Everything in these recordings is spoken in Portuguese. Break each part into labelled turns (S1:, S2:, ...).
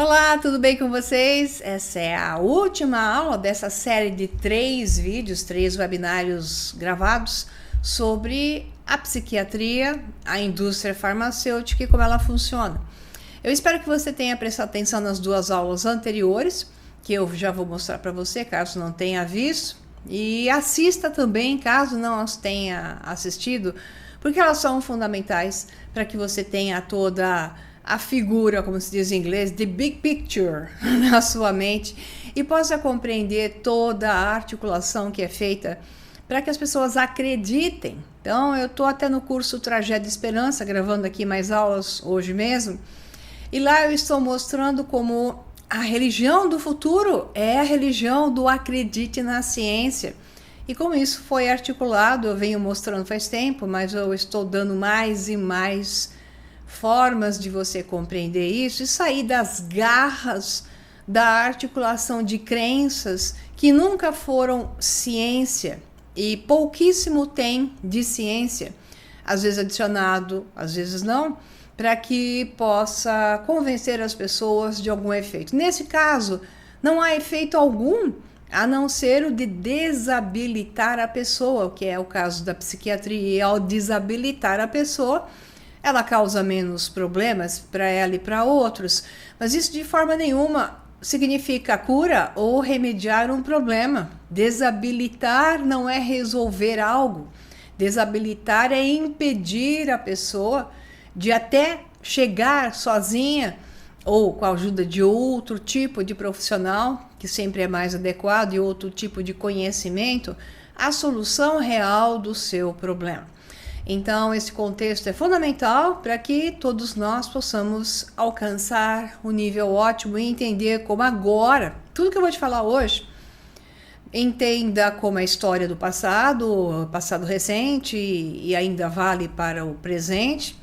S1: Olá, tudo bem com vocês? Essa é a última aula dessa série de 3 vídeos, 3 webinários gravados sobre a psiquiatria, a indústria farmacêutica e como ela funciona. Eu espero que você tenha prestado atenção nas 2 aulas anteriores, que eu já vou mostrar para você, caso não tenha visto, e assista também, caso não as tenha assistido, porque elas são fundamentais para que você tenha toda a figura, como se diz em inglês, the big picture na sua mente e possa compreender toda a articulação que é feita para que as pessoas acreditem. Então, eu estou até no curso Tragédia e Esperança, gravando aqui mais aulas hoje mesmo, e lá eu estou mostrando como a religião do futuro é a religião do acredite na ciência. E como isso foi articulado, eu venho mostrando faz tempo, mas eu estou dando mais e mais formas de você compreender isso e sair das garras da articulação de crenças que nunca foram ciência e pouquíssimo tem de ciência, às vezes adicionado, às vezes não, para que possa convencer as pessoas de algum efeito. Nesse caso, não há efeito algum a não ser o de desabilitar a pessoa, o que é o caso da psiquiatria. E ao desabilitar a pessoa, ela causa menos problemas para ela e para outros, mas isso de forma nenhuma significa cura ou remediar um problema. Desabilitar não é resolver algo. Desabilitar é impedir a pessoa de até chegar sozinha ou com a ajuda de outro tipo de profissional, que sempre é mais adequado, e outro tipo de conhecimento, à solução real do seu problema. Então, esse contexto é fundamental para que todos nós possamos alcançar um nível ótimo e entender como agora, tudo que eu vou te falar hoje, entenda como a história do passado recente e ainda vale para o presente,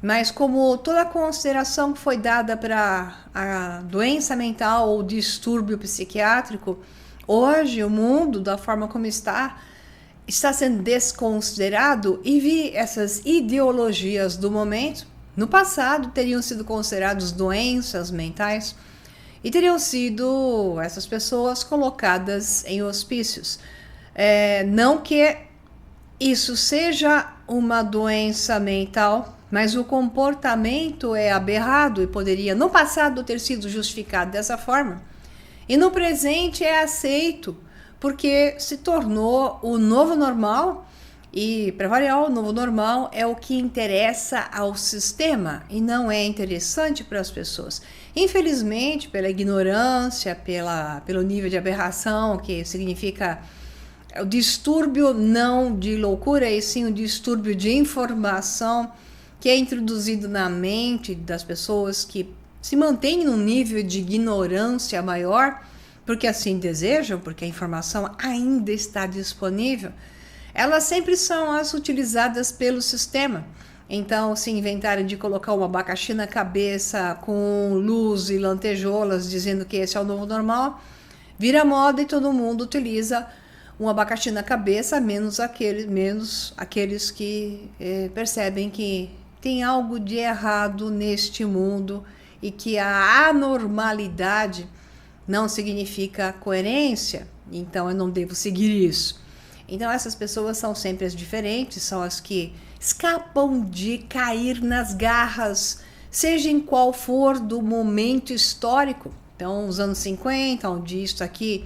S1: mas como toda a consideração que foi dada para a doença mental ou distúrbio psiquiátrico, hoje o mundo, da forma como está sendo desconsiderado e vi essas ideologias do momento, no passado teriam sido considerados doenças mentais e teriam sido essas pessoas colocadas em hospícios. Não que isso seja uma doença mental, mas o comportamento é aberrado e poderia no passado ter sido justificado dessa forma e no presente é aceito porque se tornou o novo normal e, para variar, o novo normal é o que interessa ao sistema e não é interessante para as pessoas. Infelizmente, pela ignorância, pelo nível de aberração, que significa o distúrbio não de loucura, e sim o distúrbio de informação que é introduzido na mente das pessoas que se mantêm num nível de ignorância maior, porque assim desejam, porque a informação ainda está disponível, elas sempre são as utilizadas pelo sistema. Então, se inventarem de colocar um abacaxi na cabeça com luz e lantejoulas, dizendo que esse é o novo normal, vira moda e todo mundo utiliza um abacaxi na cabeça, menos aqueles que percebem que tem algo de errado neste mundo e que a anormalidade não significa coerência, então eu não devo seguir isso. Então essas pessoas são sempre as diferentes, são as que escapam de cair nas garras, seja em qual for do momento histórico. Então, os anos 50, onde isso aqui,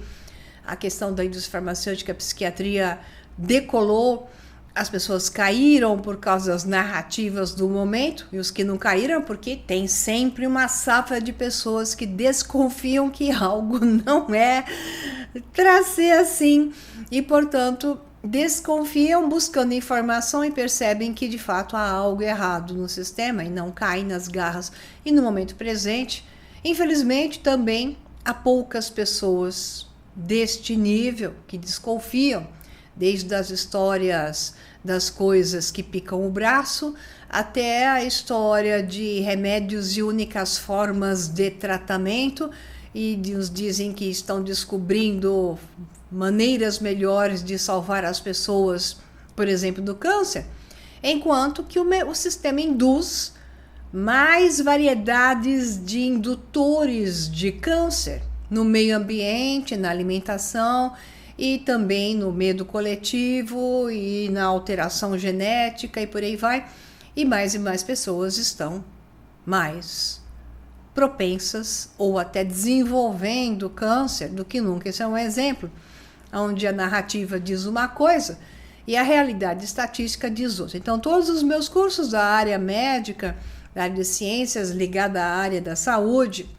S1: a questão da indústria farmacêutica, a psiquiatria decolou, as pessoas caíram por causa das narrativas do momento, e os que não caíram porque tem sempre uma safra de pessoas que desconfiam que algo não é para ser assim e, portanto, desconfiam buscando informação e percebem que de fato há algo errado no sistema e não caem nas garras. E no momento presente, infelizmente, também há poucas pessoas deste nível que desconfiam, desde as histórias das coisas que picam o braço até a história de remédios e únicas formas de tratamento, e nos dizem que estão descobrindo maneiras melhores de salvar as pessoas, por exemplo, do câncer, enquanto que o sistema induz mais variedades de indutores de câncer no meio ambiente, na alimentação e também no medo coletivo e na alteração genética e por aí vai. E mais pessoas estão mais propensas ou até desenvolvendo câncer do que nunca. Esse é um exemplo onde a narrativa diz uma coisa e a realidade estatística diz outra. Então, todos os meus cursos da área médica, da área de ciências ligada à área da saúde,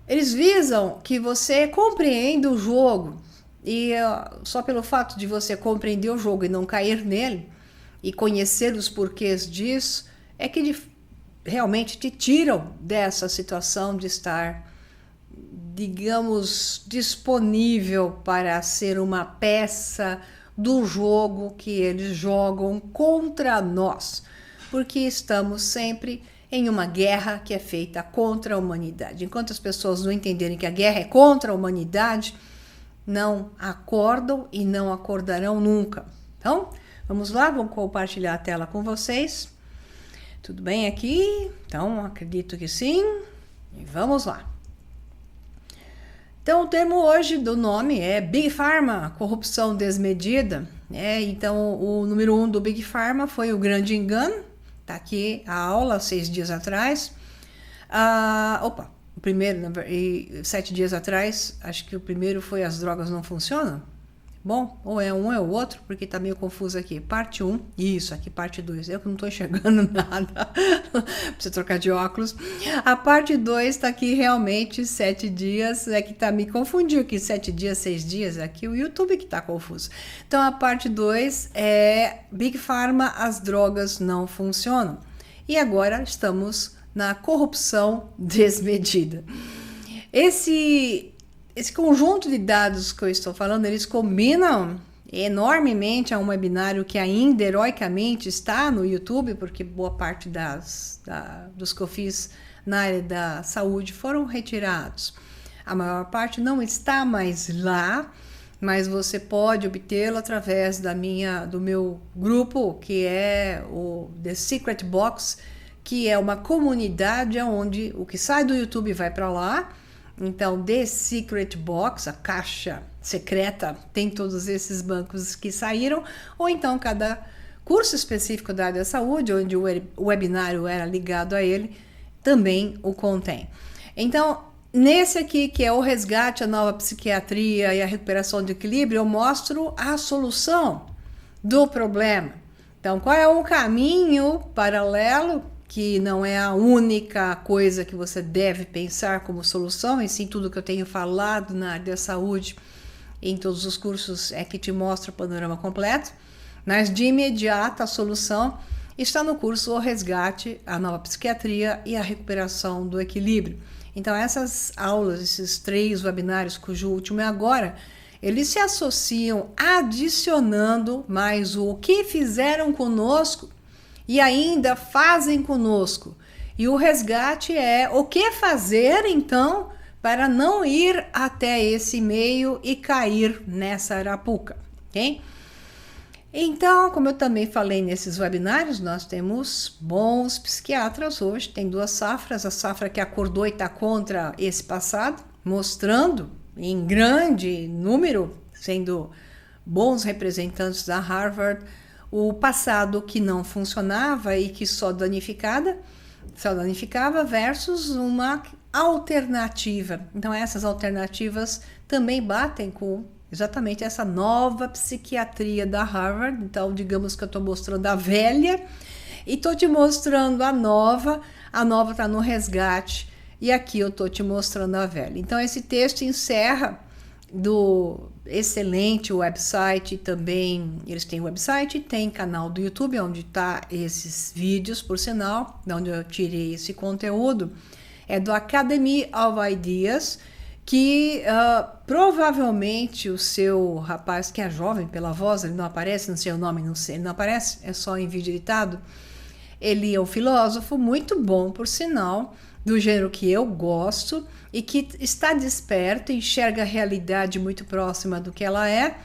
S1: eles visam que você compreenda o jogo. E só pelo fato de você compreender o jogo e não cair nele e conhecer os porquês disso, é que realmente te tiram dessa situação de estar, digamos, disponível para ser uma peça do jogo que eles jogam contra nós, porque estamos sempre em uma guerra que é feita contra a humanidade. Enquanto as pessoas não entenderem que a guerra é contra a humanidade, não acordam e não acordarão nunca. Então, vamos lá, vamos compartilhar a tela com vocês. Tudo bem aqui? Então, acredito que sim. E vamos lá. Então, o termo hoje do nome é Big Pharma, corrupção desmedida. Então, o número 1 do Big Pharma foi o grande engano. Está aqui a aula, 6 dias atrás. O primeiro, 7 dias atrás, acho que o primeiro foi as drogas não funcionam. Bom, ou é um ou é o outro, porque tá meio confuso aqui. Parte 1, isso, aqui parte 2. Eu que não tô enxergando nada. Precisa trocar de óculos. A parte 2 tá aqui realmente 7 dias. É que tá me confundindo aqui, 7 dias, 6 dias. Aqui o YouTube que tá confuso. Então a parte 2 é Big Pharma, as drogas não funcionam. E agora estamos na corrupção desmedida. Esse conjunto de dados que eu estou falando, eles combinam enormemente a um webinário que ainda heroicamente está no YouTube, porque boa parte dos que eu fiz na área da saúde foram retirados. A maior parte não está mais lá, mas você pode obtê-lo através do meu grupo, que é o The Secret Box, que é uma comunidade onde o que sai do YouTube vai para lá. Então, The Secret Box, a caixa secreta, tem todos esses bancos que saíram, ou então cada curso específico da área da saúde, onde o webinário era ligado a ele, também o contém. Então, nesse aqui, que é o resgate, a nova psiquiatria e a recuperação de equilíbrio, eu mostro a solução do problema. Então, qual é o caminho paralelo, que não é a única coisa que você deve pensar como solução, e sim tudo que eu tenho falado na área da saúde em todos os cursos é que te mostra o panorama completo, mas de imediato a solução está no curso O Resgate, a Nova Psiquiatria e a Recuperação do Equilíbrio. Então essas aulas, esses 3 webinários, cujo último é agora, eles se associam adicionando mais o que fizeram conosco e ainda fazem conosco. E o resgate é o que fazer, então, para não ir até esse meio e cair nessa arapuca, ok? Então, como eu também falei nesses webinários, nós temos bons psiquiatras hoje, tem 2 safras, a safra que acordou e está contra esse passado, mostrando em grande número, sendo bons representantes da Harvard, o passado que não funcionava e que só danificava versus uma alternativa. Então essas alternativas também batem com exatamente essa nova psiquiatria da Harvard. Então digamos que eu estou mostrando a velha e estou te mostrando a nova está no resgate e aqui eu estou te mostrando a velha. Então esse texto encerra do excelente website, também eles têm website, tem canal do YouTube onde tá esses vídeos, por sinal, de onde eu tirei esse conteúdo, é do Academy of Ideas, que provavelmente o seu rapaz, que é jovem pela voz, ele não aparece, não sei o nome, não sei, ele não aparece, é só em vídeo editado, ele é um filósofo muito bom, por sinal, do gênero que eu gosto e que está desperto, enxerga a realidade muito próxima do que ela é.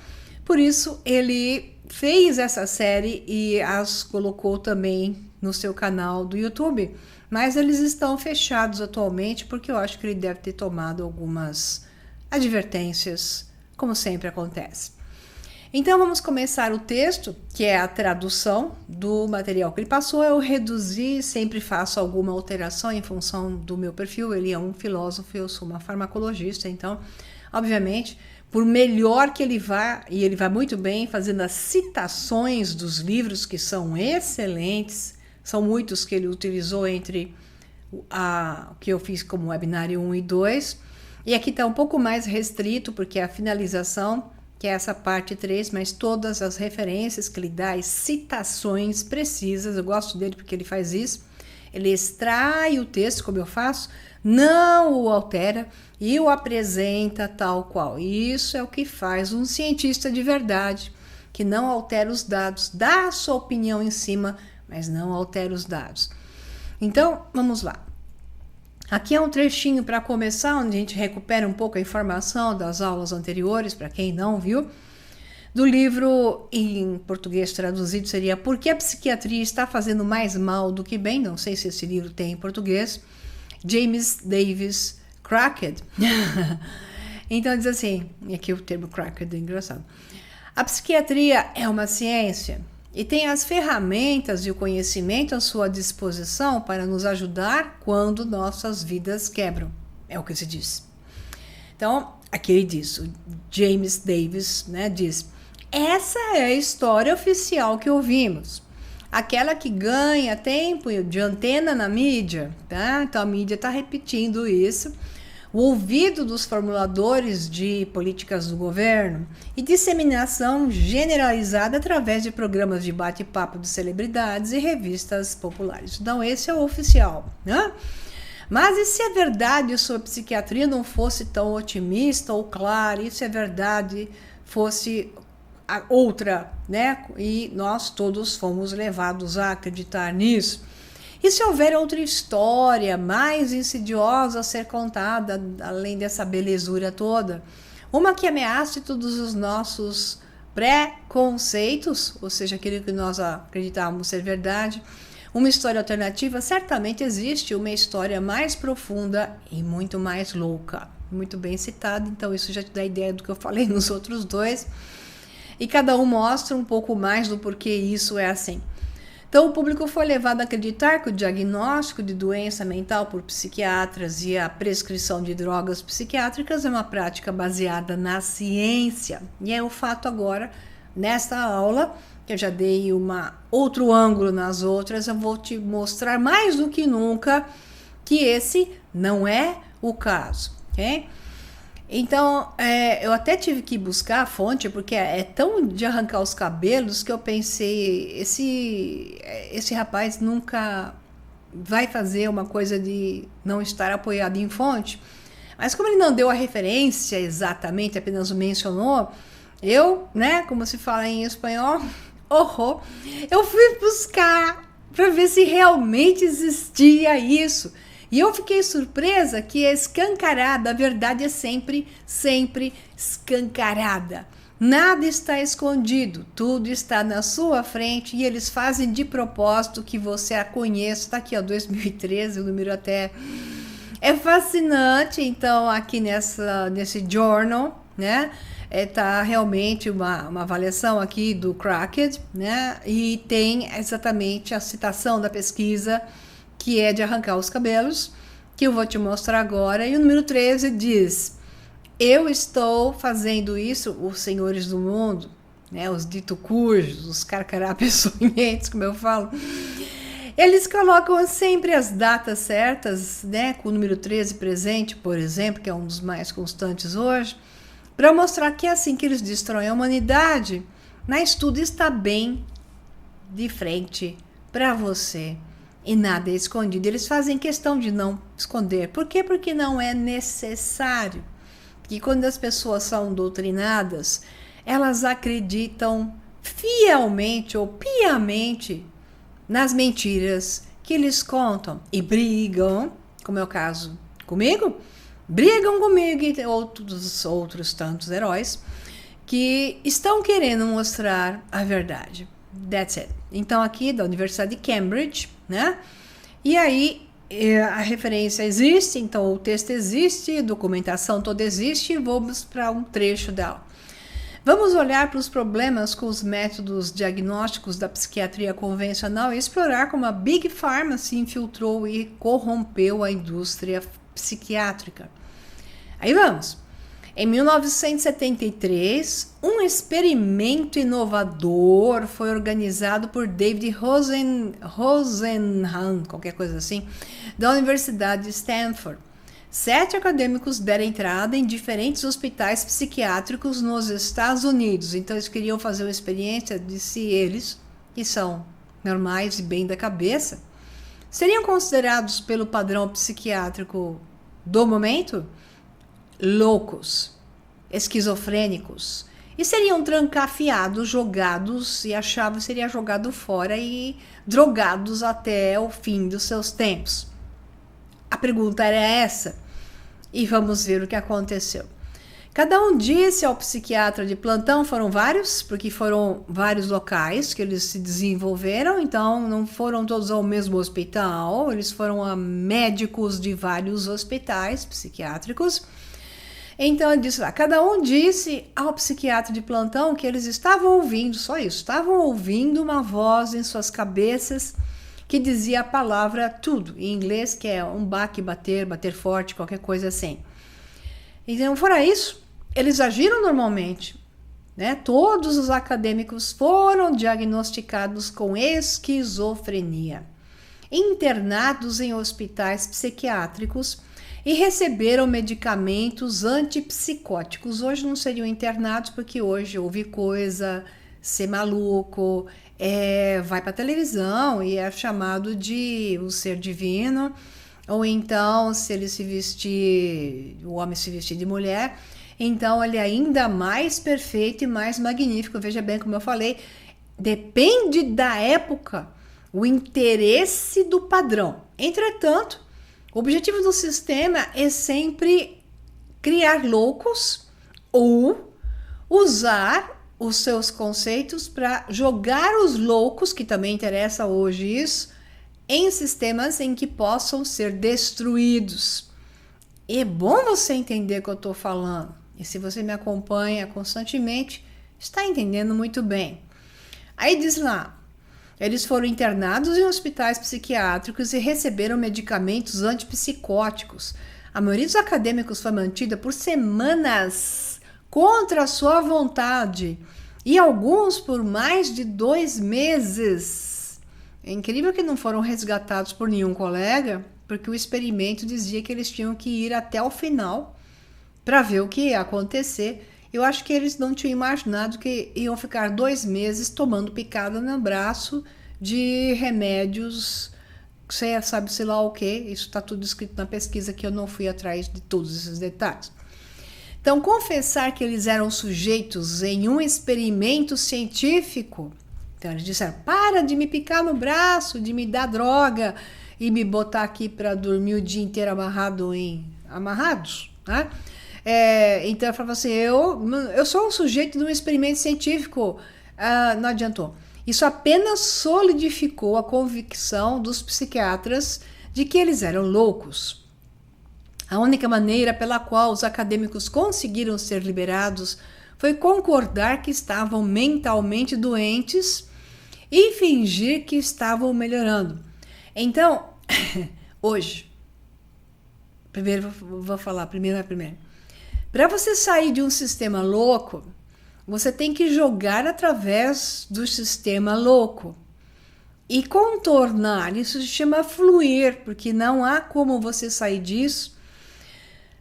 S1: Por isso, ele fez essa série e as colocou também no seu canal do YouTube, mas eles estão fechados atualmente porque eu acho que ele deve ter tomado algumas advertências, como sempre acontece. Então vamos começar o texto, que é a tradução do material que ele passou. Eu reduzi, sempre faço alguma alteração em função do meu perfil. Ele é um filósofo, eu sou uma farmacologista, então, obviamente, por melhor que ele vá, e ele vai muito bem fazendo as citações dos livros, que são excelentes, são muitos que ele utilizou entre o que eu fiz como webinário 1 e 2, e aqui está um pouco mais restrito, porque é a finalização, que é essa parte 3, mas todas as referências que ele dá, as citações precisas, eu gosto dele porque ele faz isso, ele extrai o texto, como eu faço, não o altera e o apresenta tal qual. Isso é o que faz um cientista de verdade, que não altera os dados, dá a sua opinião em cima, mas não altera os dados. Então, vamos lá. Aqui é um trechinho para começar, onde a gente recupera um pouco a informação das aulas anteriores, para quem não viu, do livro em português traduzido seria Por que a Psiquiatria está fazendo mais mal do que bem? Não sei se esse livro tem em português. James Davis Cracked. Então diz assim, e aqui o termo cracked é engraçado. A psiquiatria é uma ciência e tem as ferramentas e o conhecimento à sua disposição para nos ajudar quando nossas vidas quebram. É o que se diz. Então, aqui ele diz, o James Davis, né, diz, essa é a história oficial que ouvimos. Aquela que ganha tempo de antena na mídia, tá? Então a mídia está repetindo isso. O ouvido dos formuladores de políticas do governo e disseminação generalizada através de programas de bate-papo de celebridades e revistas populares. Então, esse é o oficial, né? Mas e se a verdade sobre a psiquiatria não fosse tão otimista ou clara? E se a verdade fosse a outra, né? E nós todos fomos levados a acreditar nisso? E se houver outra história mais insidiosa a ser contada, além dessa belezura toda? Uma que ameace todos os nossos preconceitos, ou seja, aquilo que nós acreditávamos ser verdade. Uma história alternativa, certamente existe uma história mais profunda e muito mais louca. Muito bem citado, então isso já te dá ideia do que eu falei nos outros dois. E cada um mostra um pouco mais do porquê isso é assim. Então, o público foi levado a acreditar que o diagnóstico de doença mental por psiquiatras e a prescrição de drogas psiquiátricas é uma prática baseada na ciência. E é o fato agora, nesta aula, que eu já dei outro ângulo nas outras, eu vou te mostrar mais do que nunca que esse não é o caso, ok? Então, eu até tive que buscar a fonte, porque é tão de arrancar os cabelos que eu pensei, esse rapaz nunca vai fazer uma coisa de não estar apoiado em fonte. Mas como ele não deu a referência exatamente, apenas o mencionou, eu, né, como se fala em espanhol, eu fui buscar para ver se realmente existia isso. E eu fiquei surpresa que é escancarada, a verdade é sempre escancarada. Nada está escondido, tudo está na sua frente e eles fazem de propósito que você a conheça. Está aqui, ó, 2013, o número até é fascinante. Então, aqui nesse journal, né, tá realmente uma avaliação aqui do Cracked, né, e tem exatamente a citação da pesquisa, que é de arrancar os cabelos, que eu vou te mostrar agora. E o número 13 diz, eu estou fazendo isso, os senhores do mundo, né, os dito cujos, os carcará-peçonhentos, como eu falo, eles colocam sempre as datas certas, né, com o número 13 presente, por exemplo, que é um dos mais constantes hoje, para mostrar que é assim que eles destroem a humanidade. Mas tudo está bem de frente para você. E nada é escondido. Eles fazem questão de não esconder. Por quê? Porque não é necessário. Porque quando as pessoas são doutrinadas, elas acreditam fielmente ou piamente nas mentiras que eles contam. E brigam, como é o caso comigo, brigam comigo e outros tantos heróis que estão querendo mostrar a verdade. That's it. Então, aqui da Universidade de Cambridge, né? E aí, A referência existe, então o texto existe, a documentação toda existe, e vamos para um trecho dela. Vamos olhar para os problemas com os métodos diagnósticos da psiquiatria convencional e explorar como a Big Pharma se infiltrou e corrompeu a indústria psiquiátrica. Aí vamos. Em 1973, um experimento inovador foi organizado por David Rosenhan, qualquer coisa assim, da Universidade de Stanford. 7 acadêmicos deram entrada em diferentes hospitais psiquiátricos nos Estados Unidos. Então, eles queriam fazer uma experiência de se eles, que são normais e bem da cabeça, seriam considerados pelo padrão psiquiátrico do momento loucos, esquizofrênicos, e seriam trancafiados, jogados, e achavam que seria jogado fora e drogados até o fim dos seus tempos. A pergunta era essa, e vamos ver o que aconteceu. Cada um disse ao psiquiatra de plantão, foram vários, porque foram vários locais que eles se desenvolveram, então não foram todos ao mesmo hospital, eles foram a médicos de vários hospitais psiquiátricos. Então ele disse lá, cada um disse ao psiquiatra de plantão que eles estavam ouvindo, só isso, estavam ouvindo uma voz em suas cabeças que dizia a palavra tudo, em inglês, que é um baque, bater forte, qualquer coisa assim. Então, fora isso, eles agiram normalmente, né? Todos os acadêmicos foram diagnosticados com esquizofrenia, internados em hospitais psiquiátricos e receberam medicamentos antipsicóticos. Hoje não seriam internados, porque hoje houve coisa, ser maluco, vai para a televisão e é chamado de um ser divino, ou então, se ele se vestir, o homem se vestir de mulher, então ele é ainda mais perfeito e mais magnífico. Veja bem, como eu falei, depende da época, o interesse do padrão. Entretanto, o objetivo do sistema é sempre criar loucos ou usar os seus conceitos para jogar os loucos, que também interessa hoje isso, em sistemas em que possam ser destruídos. E é bom você entender o que eu estou falando. E se você me acompanha constantemente, está entendendo muito bem. Aí diz lá, eles foram internados em hospitais psiquiátricos e receberam medicamentos antipsicóticos. A maioria dos acadêmicos foi mantida por semanas contra a sua vontade e alguns por mais de 2 meses. É incrível que não foram resgatados por nenhum colega, porque o experimento dizia que eles tinham que ir até o final para ver o que ia acontecer. Eu acho que eles não tinham imaginado que iam ficar 2 meses tomando picada no braço de remédios, você sabe sei lá o que, isso está tudo escrito na pesquisa que eu não fui atrás de todos esses detalhes. Então, confessar que eles eram sujeitos em um experimento científico, então eles disseram, para de me picar no braço, de me dar droga e me botar aqui para dormir o dia inteiro amarrados, né? Então eu falava assim, eu sou um sujeito de um experimento científico, não adiantou. Isso apenas solidificou a convicção dos psiquiatras de que eles eram loucos. A única maneira pela qual os acadêmicos conseguiram ser liberados foi concordar que estavam mentalmente doentes e fingir que estavam melhorando. Então, hoje, primeiro. Para você sair de um sistema louco, você tem que jogar através do sistema louco e contornar. Isso se chama fluir, porque não há como você sair disso,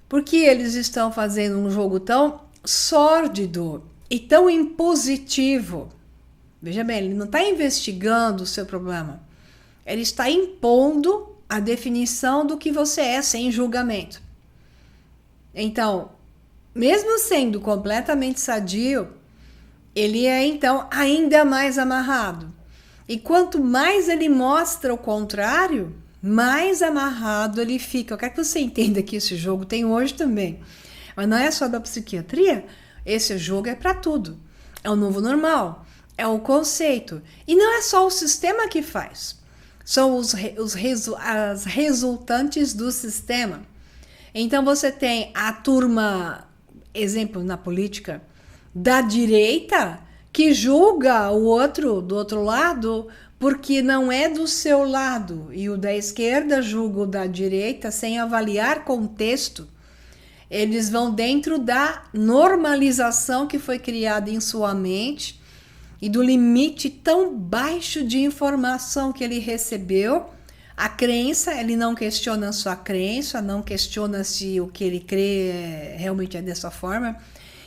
S1: porque eles estão fazendo um jogo tão sórdido e tão impositivo. Veja bem, ele não está investigando o seu problema, ele está impondo a definição do que você é sem julgamento. Então, mesmo sendo completamente sadio, ele é então ainda mais amarrado. E quanto mais ele mostra o contrário, mais amarrado ele fica. Eu quero que você entenda que esse jogo tem hoje também. Mas não é só da psiquiatria, esse jogo é para tudo. É o novo normal, é o conceito. E não é só o sistema que faz. são as resultantes do sistema. Então você tem a turma, exemplo na política, da direita, que julga o outro do outro lado porque não é do seu lado, e o da esquerda julga o da direita sem avaliar contexto. Eles vão dentro da normalização que foi criada em sua mente e do limite tão baixo de informação que ele recebeu. A crença, ele não questiona a sua crença, não questiona se o que ele crê realmente é dessa forma,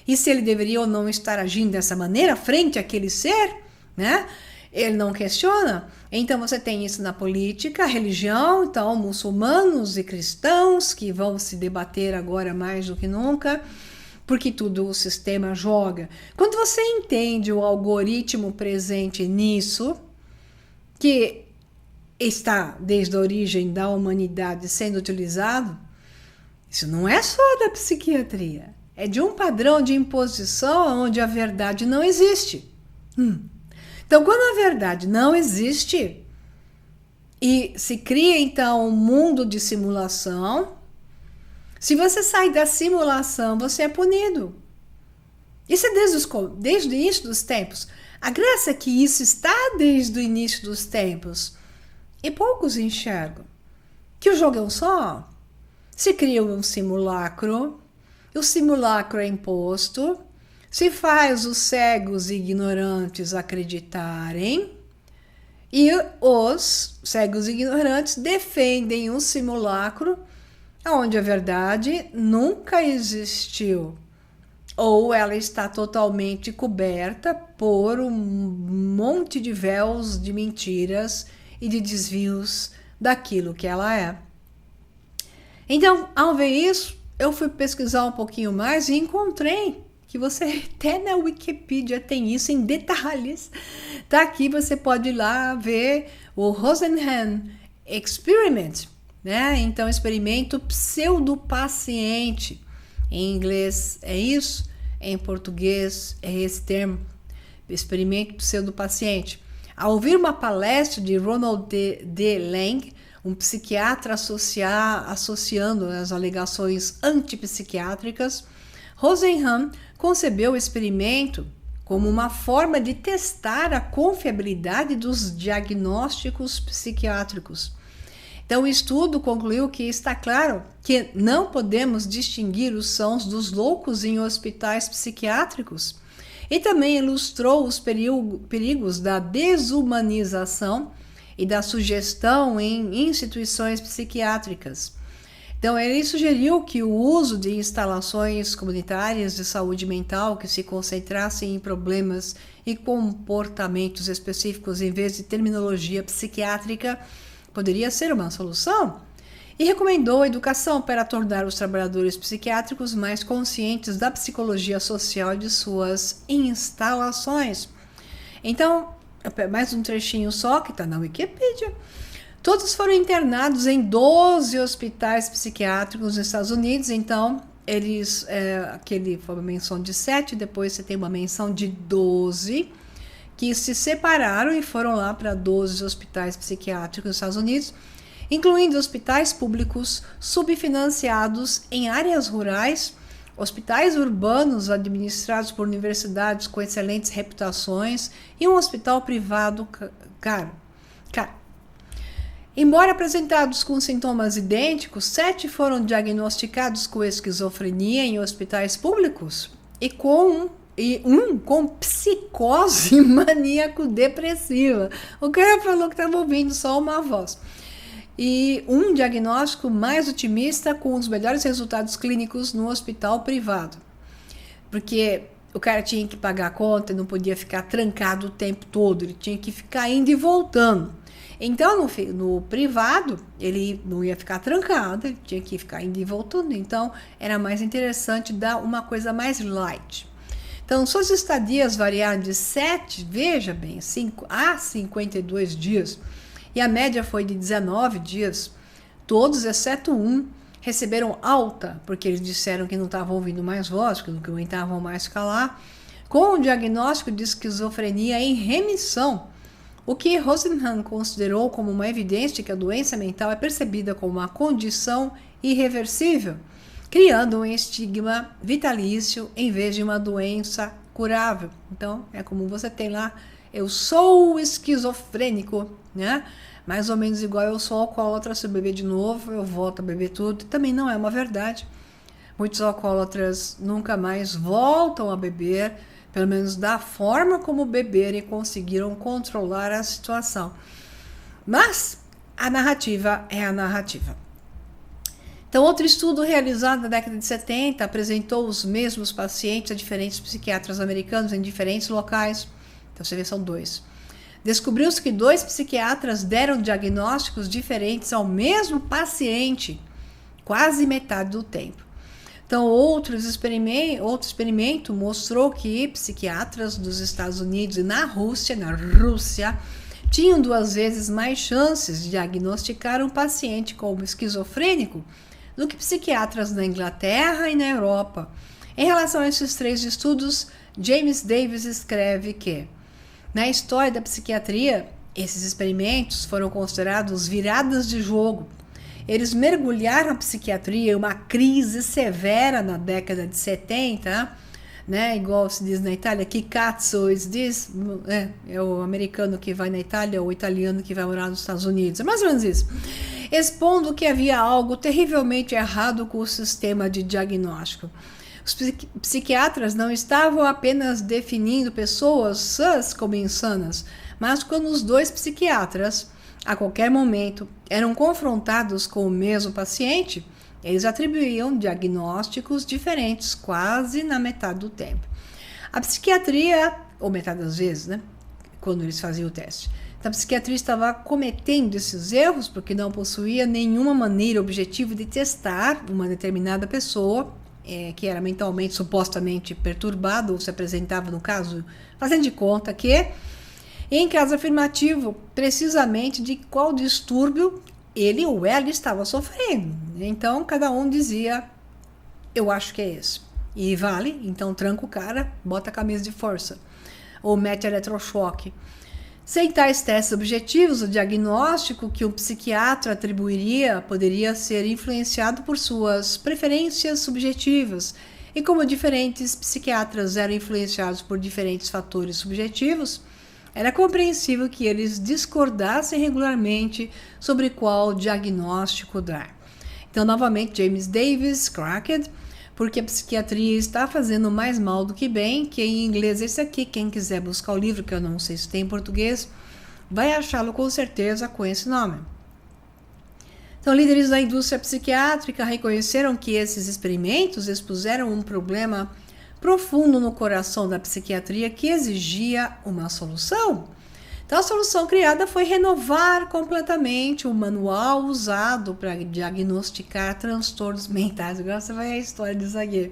S1: e se ele deveria ou não estar agindo dessa maneira frente àquele ser, né? Ele não questiona. Então você tem isso na política, religião, então muçulmanos e cristãos que vão se debater agora mais do que nunca, porque tudo o sistema joga. Quando você entende o algoritmo presente nisso, que está desde a origem da humanidade sendo utilizado, isso não é só da psiquiatria, é de um padrão de imposição onde a verdade não existe. Então, quando a verdade não existe e se cria então um mundo de simulação, se você sai da simulação, você é punido. Isso é desde o início dos tempos. A graça é que isso está desde o início dos tempos. E poucos enxergam que o jogo é um só. Se cria um simulacro, o simulacro é imposto, se faz os cegos e ignorantes acreditarem, e os cegos e ignorantes defendem um simulacro onde a verdade nunca existiu, ou ela está totalmente coberta por um monte de véus de mentiras e de desvios daquilo que ela é. Então, ao ver isso, eu fui pesquisar um pouquinho mais e encontrei que você até na Wikipedia tem isso em detalhes. Tá aqui, você pode ir lá ver o Rosenhan Experiment, né? Então, experimento pseudopaciente. Em inglês é isso, em português é esse termo, experimento pseudopaciente. Ao ouvir uma palestra de Ronald D. Lang, um psiquiatra associando as alegações antipsiquiátricas, Rosenhan concebeu o experimento como uma forma de testar a confiabilidade dos diagnósticos psiquiátricos. Então, o estudo concluiu que está claro que não podemos distinguir os sãos dos loucos em hospitais psiquiátricos, e também ilustrou os perigos da desumanização e da sugestão em instituições psiquiátricas. Então, ele sugeriu que o uso de instalações comunitárias de saúde mental que se concentrassem em problemas e comportamentos específicos em vez de terminologia psiquiátrica poderia ser uma solução, e recomendou a educação para tornar os trabalhadores psiquiátricos mais conscientes da psicologia social de suas instalações. Então, mais um trechinho só que está na Wikipedia. Todos foram internados em 12 hospitais psiquiátricos nos Estados Unidos. Então, aquele foi uma menção de 7, depois você tem uma menção de 12, que se separaram e foram lá para 12 hospitais psiquiátricos nos Estados Unidos, incluindo hospitais públicos subfinanciados em áreas rurais, hospitais urbanos administrados por universidades com excelentes reputações e um hospital privado caro. Embora apresentados com sintomas idênticos, 7 foram diagnosticados com esquizofrenia em hospitais públicos e um com psicose maníaco-depressiva. O cara falou que estava ouvindo só uma voz. E um diagnóstico mais otimista com os melhores resultados clínicos no hospital privado. Porque o cara tinha que pagar a conta e não podia ficar trancado o tempo todo, ele tinha que ficar indo e voltando. Então, no privado, ele não ia ficar trancado, ele tinha que ficar indo e voltando. Então, era mais interessante dar uma coisa mais light. Então, suas estadias variaram de 7, veja bem, 5 a 52 dias. E a média foi de 19 dias. Todos, exceto um, receberam alta, porque eles disseram que não estavam ouvindo mais voz, que não aguentavam mais ficar lá, com o diagnóstico de esquizofrenia em remissão. o que Rosenhan considerou como uma evidência de que a doença mental é percebida como uma condição irreversível, criando um estigma vitalício em vez de uma doença curável. Então, é como você tem lá, eu sou esquizofrênico, né? Mais ou menos igual eu sou alcoólatra, se eu beber de novo, eu volto a beber tudo. Também não é uma verdade. Muitos alcoólatras nunca mais voltam a beber, pelo menos da forma como beberam e conseguiram controlar a situação. Mas a narrativa é a narrativa. Então, outro estudo realizado na década de 70 apresentou os mesmos pacientes a diferentes psiquiatras americanos em diferentes locais. Então, você vê, são 2. Descobriu-se que 2 psiquiatras deram diagnósticos diferentes ao mesmo paciente, quase metade do tempo. Então, outro experimento mostrou que psiquiatras dos Estados Unidos e na Rússia, tinham 2 vezes mais chances de diagnosticar um paciente como esquizofrênico do que psiquiatras na Inglaterra e na Europa. Em relação a esses 3 estudos, James Davis escreve que, na história da psiquiatria, esses experimentos foram considerados viradas de jogo. Eles mergulharam a psiquiatria em uma crise severa na década de 70, né? Igual se diz na Itália, que cazzo is this? É o americano que vai na Itália ou o italiano que vai morar nos Estados Unidos. É mais ou menos isso. Expondo que havia algo terrivelmente errado com o sistema de diagnóstico. Os psiquiatras não estavam apenas definindo pessoas sãs como insanas, mas quando os 2 psiquiatras, a qualquer momento, eram confrontados com o mesmo paciente, eles atribuíam diagnósticos diferentes quase na metade do tempo. A psiquiatria, ou metade das vezes, né, quando eles faziam o teste, a psiquiatria estava cometendo esses erros porque não possuía nenhuma maneira objetiva de testar uma determinada pessoa que era mentalmente, supostamente perturbada, ou se apresentava, no caso, fazendo de conta que, em caso afirmativo, precisamente de qual distúrbio ele ou ela estava sofrendo. Então, cada um dizia, eu acho que é esse. E vale, então tranca o cara, bota a camisa de força, ou mete eletrochoque. Sem tais testes objetivos, o diagnóstico que o psiquiatra atribuiria poderia ser influenciado por suas preferências subjetivas. E como diferentes psiquiatras eram influenciados por diferentes fatores subjetivos, era compreensível que eles discordassem regularmente sobre qual diagnóstico dar. Então, novamente, James Davis, Cracked, porque a psiquiatria está fazendo mais mal do que bem, que em inglês esse aqui, quem quiser buscar o livro, que eu não sei se tem em português, vai achá-lo com certeza com esse nome. Então, líderes da indústria psiquiátrica reconheceram que esses experimentos expuseram um problema profundo no coração da psiquiatria que exigia uma solução. Então, a solução criada foi renovar completamente o manual usado para diagnosticar transtornos mentais. Agora você vai ver a história disso aqui.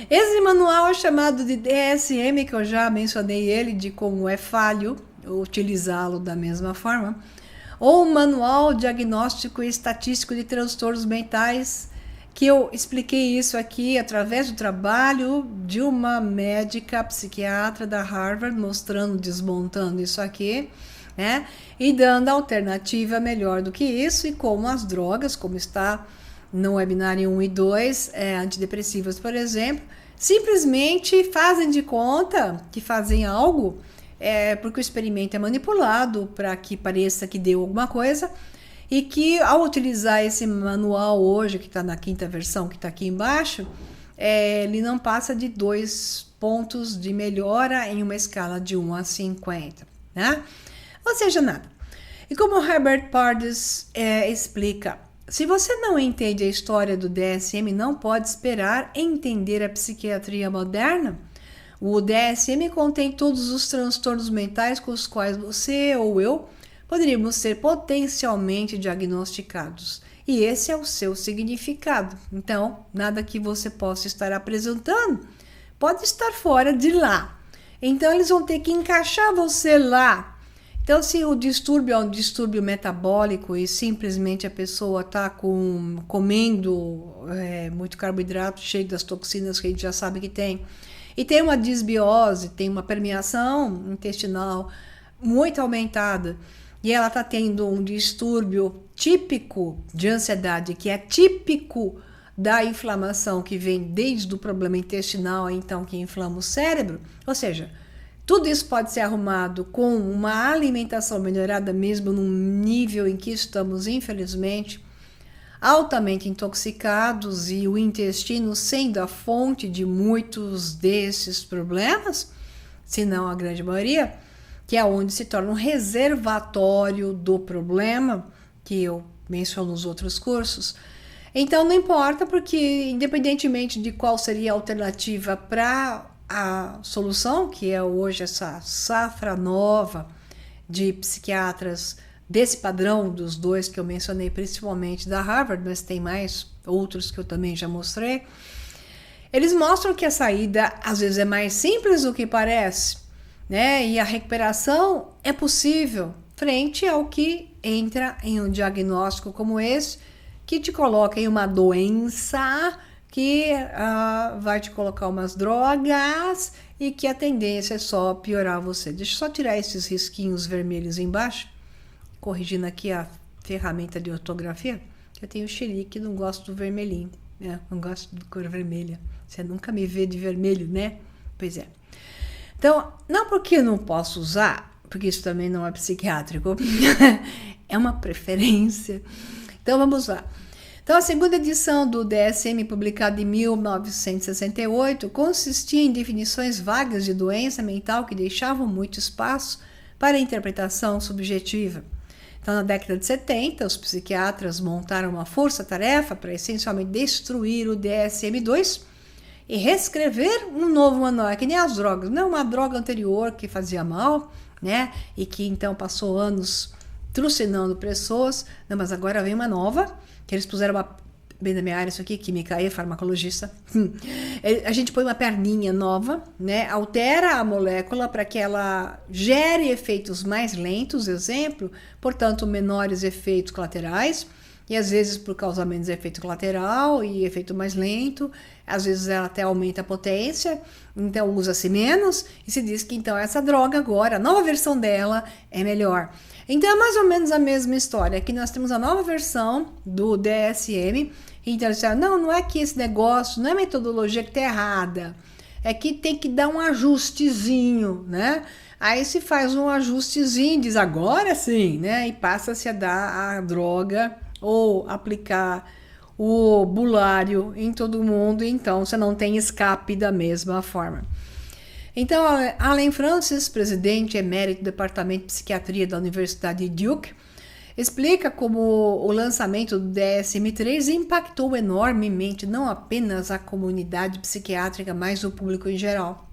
S1: Esse manual é chamado de DSM, que eu já mencionei ele, de como é falho utilizá-lo da mesma forma, ou Manual Diagnóstico e Estatístico de Transtornos Mentais, que eu expliquei isso aqui através do trabalho de uma médica psiquiatra da Harvard, mostrando, desmontando isso aqui, né? E dando alternativa melhor do que isso, e como as drogas, como está no webinário 1 e 2, antidepressivas, por exemplo, simplesmente fazem de conta que fazem algo, porque o experimento é manipulado para que pareça que deu alguma coisa, e que ao utilizar esse manual hoje, que está na 5ª versão, que está aqui embaixo, ele não passa de 2 pontos de melhora em uma escala de 1 a 50, né? Ou seja, nada. E como Herbert Pardes explica, se você não entende a história do DSM, não pode esperar entender a psiquiatria moderna. O DSM contém todos os transtornos mentais com os quais você ou eu poderíamos ser potencialmente diagnosticados. E esse é o seu significado. Então, nada que você possa estar apresentando pode estar fora de lá. Então, eles vão ter que encaixar você lá. Então, se o distúrbio é um distúrbio metabólico e simplesmente a pessoa está comendo muito carboidrato, cheio das toxinas que a gente já sabe que tem, e tem uma disbiose, tem uma permeação intestinal muito aumentada e ela está tendo um distúrbio típico de ansiedade, que é típico da inflamação que vem desde o problema intestinal, então que inflama o cérebro, ou seja, tudo isso pode ser arrumado com uma alimentação melhorada mesmo num nível em que estamos, infelizmente, altamente intoxicados e o intestino sendo a fonte de muitos desses problemas, se não a grande maioria, que é onde se torna um reservatório do problema, que eu menciono nos outros cursos. Então não importa, porque independentemente de qual seria a alternativa para a solução, que é hoje essa safra nova de psiquiatras desse padrão dos dois que eu mencionei, principalmente da Harvard, mas tem mais outros que eu também já mostrei, eles mostram que a saída às vezes é mais simples do que parece, né? E a recuperação é possível frente ao que entra em um diagnóstico como esse, que te coloca em uma doença que vai te colocar umas drogas e que a tendência é só piorar você. Deixa eu só tirar esses risquinhos vermelhos embaixo, corrigindo aqui a ferramenta de ortografia. Eu tenho xerique, não gosto do vermelhinho, né? Não gosto de cor vermelha. Você nunca me vê de vermelho, né? Pois é. Então, não porque eu não posso usar, porque isso também não é psiquiátrico, é uma preferência. Então, vamos lá. Então, a segunda edição do DSM, publicada em 1968, consistia em definições vagas de doença mental que deixavam muito espaço para a interpretação subjetiva. Então, na década de 70, os psiquiatras montaram uma força-tarefa para essencialmente destruir o DSM-2 e reescrever um novo manual, que nem as drogas, não uma droga anterior que fazia mal, né? E que então passou anos trucinando pessoas, não, mas agora vem uma nova, que eles puseram bem na minha área isso aqui, química e farmacologista, a gente põe uma perninha nova, né? Altera a molécula para que ela gere efeitos mais lentos, exemplo, portanto menores efeitos colaterais, e às vezes por causa menos efeito colateral e efeito mais lento, às vezes ela até aumenta a potência, então usa-se menos, e se diz que então essa droga agora, a nova versão dela é melhor. Então é mais ou menos a mesma história. Aqui nós temos a nova versão do DSM. Então eles disseram, não é que esse negócio, não é a metodologia que está errada. É que tem que dar um ajustezinho, né? Aí se faz um ajustezinho, diz agora sim, né? E passa-se a dar a droga ou aplicar o bulário em todo mundo. Então você não tem escape da mesma forma. Então, Allen Francis, presidente emérito do Departamento de Psiquiatria da Universidade de Duke, explica como o lançamento do DSM-3 impactou enormemente não apenas a comunidade psiquiátrica, mas o público em geral.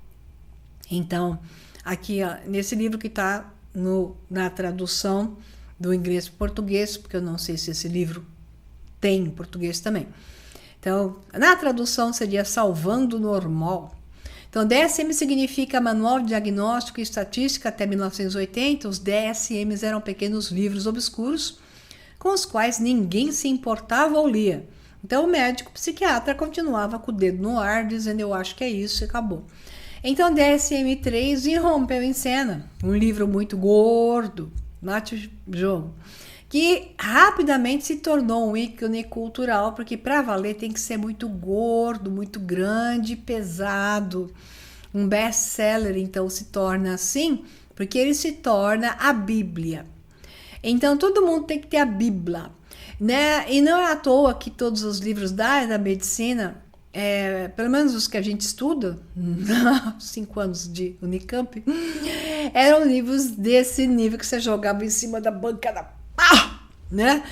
S1: Então, aqui nesse livro que está na tradução do inglês para o português, porque eu não sei se esse livro tem em português também. Então, na tradução seria Salvando o Normal. Então, DSM significa Manual de Diagnóstico e Estatística. Até 1980, os DSMs eram pequenos livros obscuros com os quais ninguém se importava ou lia. Então, o médico psiquiatra continuava com o dedo no ar, dizendo, eu acho que é isso e acabou. Então, DSM-3 irrompeu em cena, um livro muito gordo, mate o jogo, que rapidamente se tornou um ícone cultural, porque para valer tem que ser muito gordo, muito grande, pesado. Um best-seller, então, se torna assim, porque ele se torna a Bíblia. Então, todo mundo tem que ter a Bíblia, né? E não é à toa que todos os livros da área da medicina, pelo menos os que a gente estuda, 5 anos de Unicamp, eram livros desse nível que você jogava em cima da bancada, né?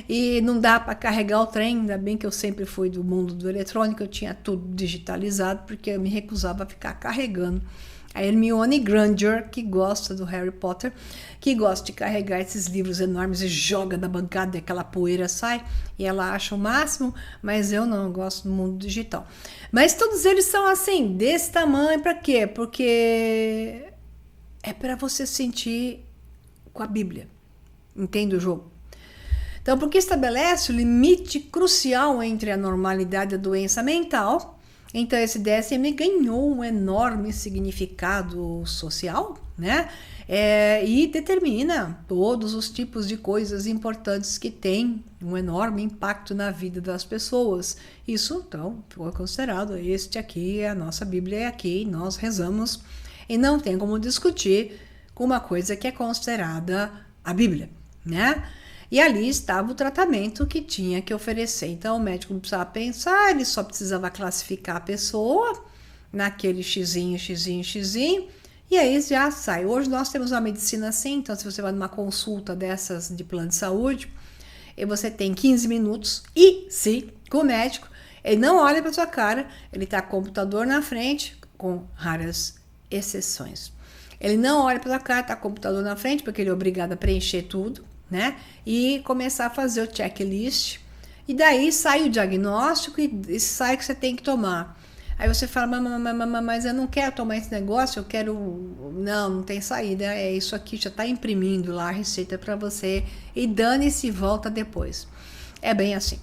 S1: E não dá para carregar o trem. Ainda bem que eu sempre fui do mundo do eletrônico, eu tinha tudo digitalizado, porque eu me recusava a ficar carregando. A Hermione Granger, que gosta do Harry Potter, que gosta de carregar esses livros enormes e joga na bancada e aquela poeira sai, e ela acha o máximo, mas eu não, eu gosto do mundo digital. Mas todos eles são assim, desse tamanho, para quê? Porque é para você sentir com a Bíblia. Entende o jogo? Então, porque estabelece o limite crucial entre a normalidade e a doença mental, então esse DSM ganhou um enorme significado social, né? e determina todos os tipos de coisas importantes que têm um enorme impacto na vida das pessoas. Isso, então, foi considerado, este aqui é a nossa Bíblia, é aqui, nós rezamos, e não tem como discutir com uma coisa que é considerada a Bíblia, né? E ali estava o tratamento que tinha que oferecer. Então, o médico não precisava pensar, ele só precisava classificar a pessoa naquele xizinho, e aí já sai. Hoje nós temos uma medicina assim, então se você vai numa consulta dessas de plano de saúde, e você tem 15 minutos, e se com o médico, ele não olha para sua cara, ele está com o computador na frente, com raras exceções. Ele não olha para sua cara, está com o computador na frente, porque ele é obrigado a preencher tudo, né? E começar a fazer o checklist, e daí sai o diagnóstico e sai o que você tem que tomar. Aí você fala, mas eu não quero tomar esse negócio, eu quero... Não tem saída, é isso aqui, já está imprimindo lá a receita para você, e dane-se e volta depois. É bem assim.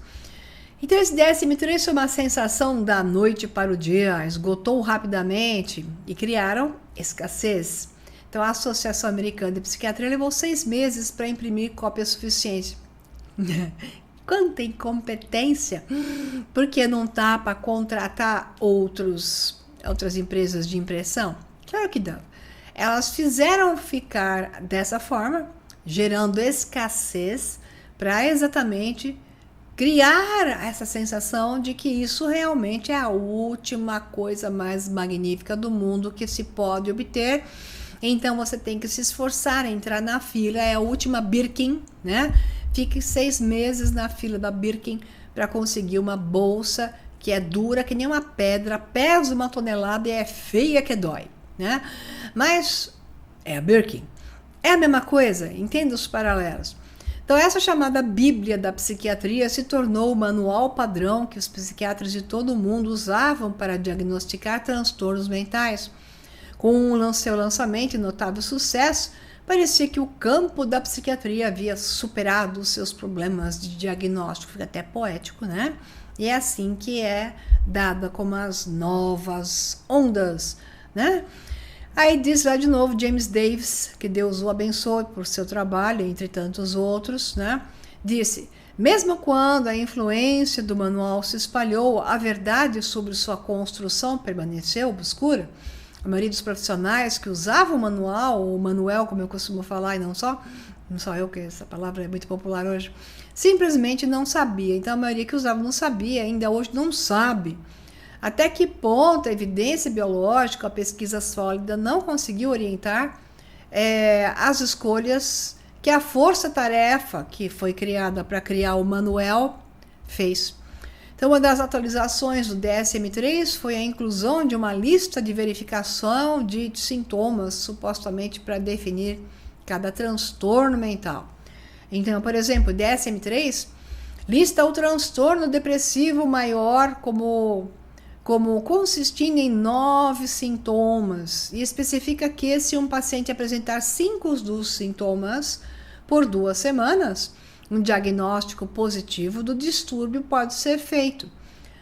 S1: Então esse DSM-3 foi uma sensação da noite para o dia, esgotou rapidamente e criaram escassez. Então a Associação Americana de Psiquiatria levou 6 meses para imprimir cópia suficiente. Quanta incompetência, porque não tá para contratar outras empresas de impressão? Claro que dá. Elas fizeram ficar dessa forma, gerando escassez, para exatamente criar essa sensação de que isso realmente é a última coisa mais magnífica do mundo que se pode obter. Então você tem que se esforçar, entrar na fila, é a última Birkin, né? Fique 6 meses na fila da Birkin para conseguir uma bolsa que é dura, que nem uma pedra, pesa 1 tonelada e é feia que dói, né? Mas é a Birkin. É a mesma coisa, entenda os paralelos. Então essa chamada Bíblia da psiquiatria se tornou o manual padrão que os psiquiatras de todo o mundo usavam para diagnosticar transtornos mentais. Com o seu lançamento e notável sucesso, parecia que o campo da psiquiatria havia superado os seus problemas de diagnóstico, fica até poético, né? E é assim que é dada como as novas ondas, né? Aí diz lá de novo James Davis, que Deus o abençoe por seu trabalho, entre tantos outros, né? Disse, mesmo quando a influência do manual se espalhou, a verdade sobre sua construção permaneceu obscura. A maioria dos profissionais que usavam o manual, ou manuel, como eu costumo falar, e não só eu, que essa palavra é muito popular hoje, simplesmente não sabia. Então a maioria que usava não sabia, ainda hoje não sabe. Até que ponto a evidência biológica, a pesquisa sólida não conseguiu orientar as escolhas que a força-tarefa que foi criada para criar o manual fez. Então, uma das atualizações do DSM-3 foi a inclusão de uma lista de verificação de sintomas, supostamente para definir cada transtorno mental. Então, por exemplo, o DSM-3 lista o transtorno depressivo maior como consistindo em 9 sintomas e especifica que se um paciente apresentar 5 dos sintomas por 2 semanas, um diagnóstico positivo do distúrbio pode ser feito.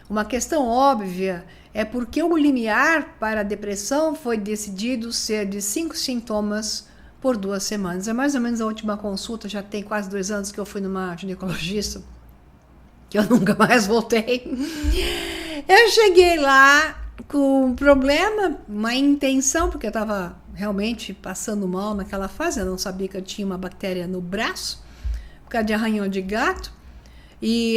S1: Uma questão óbvia é porque o limiar para a depressão foi decidido ser de 5 sintomas por 2 semanas. É mais ou menos a última consulta, já tem quase 2 anos que eu fui numa ginecologista, que eu nunca mais voltei. Eu cheguei lá com um problema, uma intenção, porque eu estava realmente passando mal naquela fase, eu não sabia que eu tinha uma bactéria no braço, por causa de arranhão de gato, e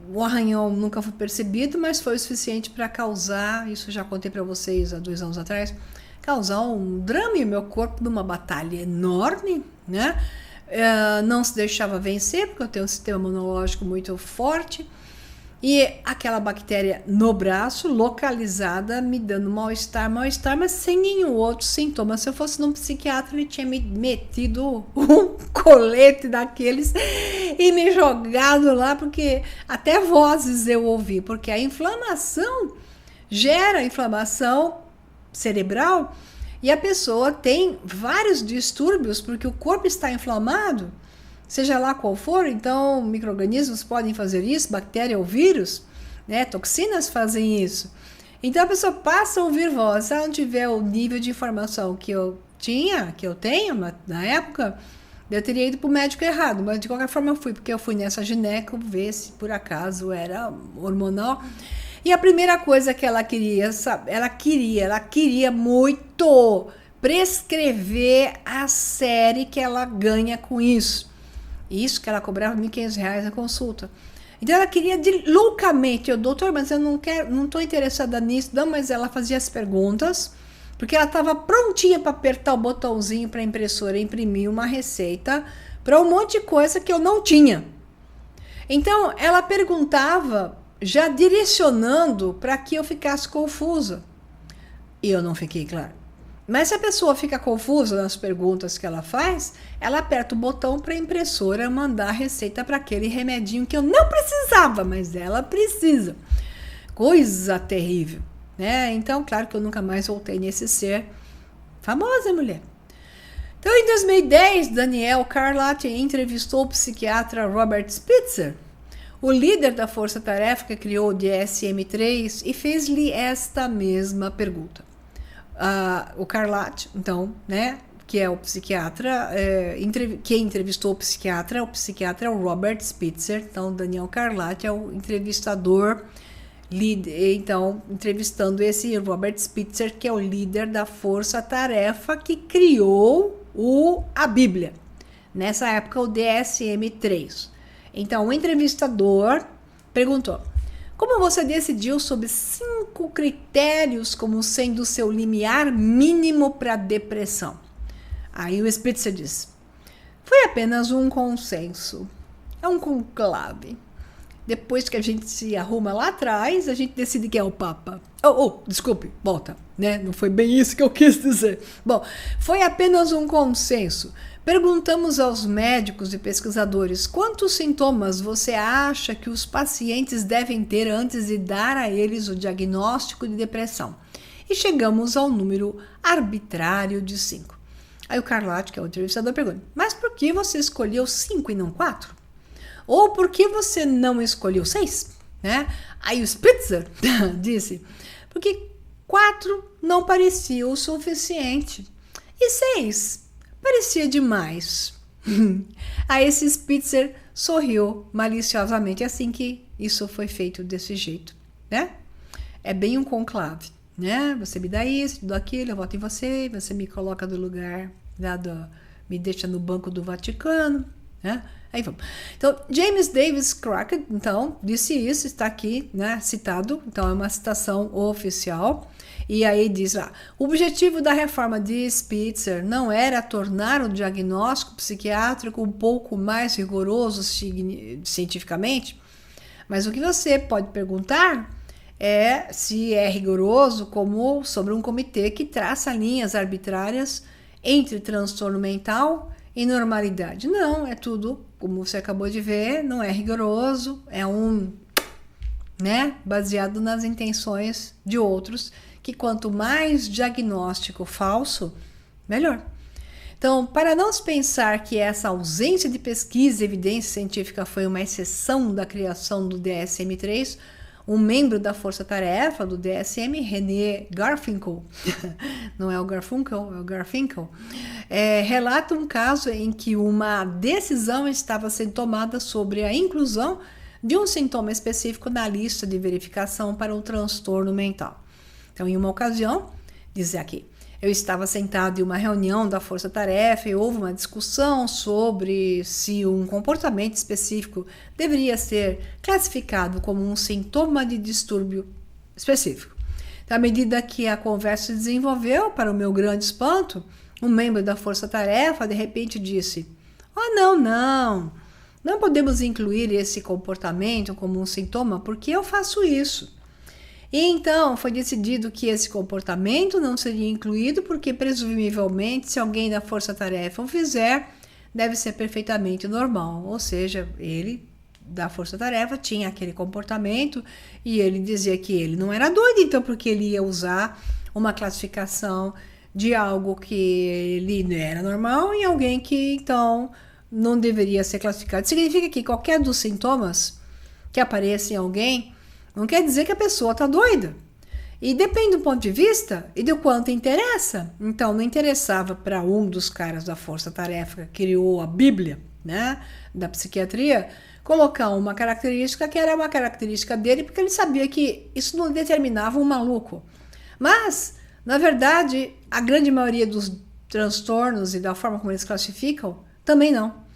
S1: o arranhão nunca foi percebido, mas foi o suficiente para causar, isso eu já contei para vocês há 2 anos atrás, causar um drama em meu corpo numa batalha enorme, né? Não se deixava vencer, porque eu tenho um sistema imunológico muito forte, e aquela bactéria no braço, localizada, me dando mal-estar, mas sem nenhum outro sintoma. Se eu fosse num psiquiatra, ele tinha me metido um colete daqueles e me jogado lá, porque até vozes eu ouvi, porque a inflamação gera inflamação cerebral e a pessoa tem vários distúrbios porque o corpo está inflamado, seja lá qual for. Então micro-organismos podem fazer isso, bactéria ou vírus, né? Toxinas fazem isso. Então a pessoa passa a ouvir voz. Se ela não tiver o nível de informação que eu que eu tenho na época, eu teria ido pro médico errado, mas de qualquer forma eu fui, porque eu fui nessa gineco ver se por acaso era hormonal. E a primeira coisa que ela queria, sabe, ela queria muito prescrever a série que ela ganha com isso. Isso que ela cobrava R$1.500 a consulta. Então ela queria loucamente, doutor, mas eu não estou interessada nisso, não, mas ela fazia as perguntas, porque ela estava prontinha para apertar o botãozinho para a impressora imprimir uma receita para um monte de coisa que eu não tinha. Então ela perguntava já direcionando para que eu ficasse confusa. E eu não fiquei, claro. Mas se a pessoa fica confusa nas perguntas que ela faz, ela aperta o botão para a impressora mandar a receita para aquele remedinho que eu não precisava, mas ela precisa. Coisa terrível, né? Então, claro que eu nunca mais voltei nesse ser. Famosa mulher. Então, em 2010, Daniel Carlatti entrevistou o psiquiatra Robert Spitzer, o líder da força-tarefa que criou o DSM-3, e fez-lhe esta mesma pergunta. O Carlatti, então, né, que é o psiquiatra, quem entrevistou o psiquiatra é o Robert Spitzer. Então, Daniel Carlatti é o entrevistador, então, entrevistando esse Robert Spitzer, que é o líder da força-tarefa que criou a Bíblia. Nessa época, o DSM-3. Então, o entrevistador perguntou: como você decidiu sobre 5 critérios como sendo o seu limiar mínimo para depressão? Aí o Spitzer diz: foi apenas um consenso. É um conclave. Depois que a gente se arruma lá atrás, a gente decide quem é o Papa. Desculpe, volta, né? Não foi bem isso que eu quis dizer. Bom, foi apenas um consenso. Perguntamos aos médicos e pesquisadores quantos sintomas você acha que os pacientes devem ter antes de dar a eles o diagnóstico de depressão. E chegamos ao número arbitrário de 5. Aí o Carlatti, que é o entrevistador, pergunta: mas por que você escolheu 5 e não 4? Ou por que você não escolheu 6? Né? Aí o Spitzer disse: porque 4 não parecia o suficiente. E 6 parecia demais. Aí esse Spitzer sorriu maliciosamente, assim que isso foi feito desse jeito, né? É bem um conclave, né? Você me dá isso, me dá aquilo, eu voto em você, você me coloca no lugar, me deixa no banco do Vaticano, né? Aí vamos. Então, James Davis Crockett, então, disse isso, está aqui, né, citado, então é uma citação oficial. E aí diz lá: o objetivo da reforma de Spitzer não era tornar o diagnóstico psiquiátrico um pouco mais rigoroso cientificamente, mas o que você pode perguntar é se é rigoroso como sobre um comitê que traça linhas arbitrárias entre transtorno mental e normalidade. Não, é tudo, como você acabou de ver, não é rigoroso, é baseado nas intenções de outros, que quanto mais diagnóstico falso, melhor. Então, para não se pensar que essa ausência de pesquisa e evidência científica foi uma exceção da criação do DSM-3, um membro da força-tarefa do DSM, René Garfinkel, não é o Garfunkel, é o Garfinkel, relata um caso em que uma decisão estava sendo tomada sobre a inclusão de um sintoma específico na lista de verificação para um transtorno mental. Então, em uma ocasião, diz aqui, eu estava sentado em uma reunião da força-tarefa e houve uma discussão sobre se um comportamento específico deveria ser classificado como um sintoma de distúrbio específico. Então, à medida que a conversa se desenvolveu, para o meu grande espanto, um membro da força-tarefa de repente disse: não podemos incluir esse comportamento como um sintoma porque eu faço isso. E então foi decidido que esse comportamento não seria incluído porque, presumivelmente, se alguém da força-tarefa o fizer, deve ser perfeitamente normal. Ou seja, ele da força-tarefa tinha aquele comportamento e ele dizia que ele não era doido, então porque ele ia usar uma classificação de algo que ele não era normal em alguém que, então, não deveria ser classificado. Significa que qualquer dos sintomas que apareça em alguém não quer dizer que a pessoa está doida. E depende do ponto de vista e do quanto interessa. Então, não interessava para um dos caras da Força Tarefa que criou a Bíblia, né, da psiquiatria, colocar uma característica que era uma característica dele, porque ele sabia que isso não determinava um maluco. Mas, na verdade, a grande maioria dos transtornos e da forma como eles classificam, também não.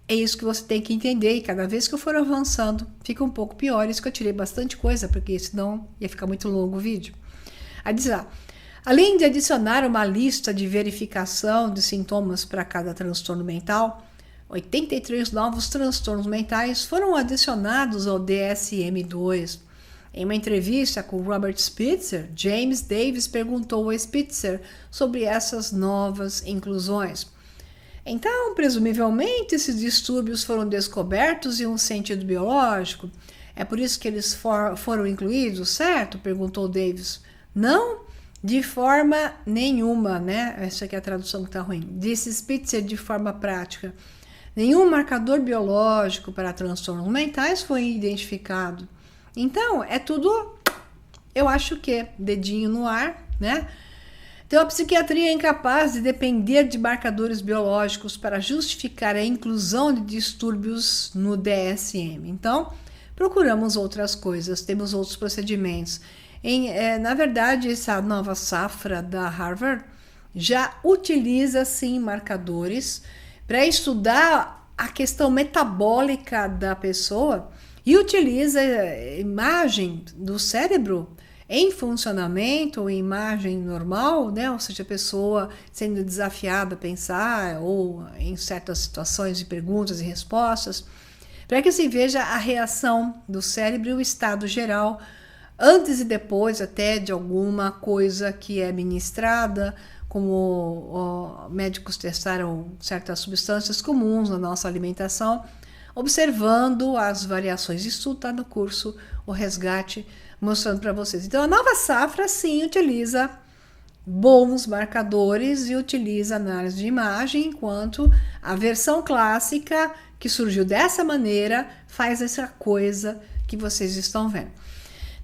S1: É isso que você tem que entender, e cada vez que eu for avançando, fica um pouco pior. Isso que eu tirei bastante coisa, porque senão ia ficar muito longo o vídeo. Aí diz lá, além de adicionar uma lista de verificação de sintomas para cada transtorno mental, 83 novos transtornos mentais foram adicionados ao DSM-2. Em uma entrevista com Robert Spitzer, James Davis perguntou a Spitzer sobre essas novas inclusões. Então, presumivelmente, esses distúrbios foram descobertos em um sentido biológico. É por isso que eles foram incluídos, certo? Perguntou Davis. Não, de forma nenhuma, né? Essa aqui é a tradução que está ruim. Disse Spitzer de forma prática. Nenhum marcador biológico para transtornos mentais foi identificado. Então, é tudo, eu acho que, dedinho no ar, né? Então, a psiquiatria é incapaz de depender de marcadores biológicos para justificar a inclusão de distúrbios no DSM. Então, procuramos outras coisas, temos outros procedimentos. Na verdade, essa nova safra da Harvard já utiliza, sim, marcadores para estudar a questão metabólica da pessoa e utiliza imagem do cérebro em funcionamento, em imagem normal, né? Ou seja, a pessoa sendo desafiada a pensar ou em certas situações de perguntas e respostas, para que se veja a reação do cérebro e o estado geral antes e depois até de alguma coisa que é ministrada, como médicos testaram certas substâncias comuns na nossa alimentação, observando as variações. Isso está no curso O Resgate, mostrando para vocês. Então, a nova safra, sim, utiliza bons marcadores e utiliza análise de imagem, enquanto a versão clássica, que surgiu dessa maneira, faz essa coisa que vocês estão vendo.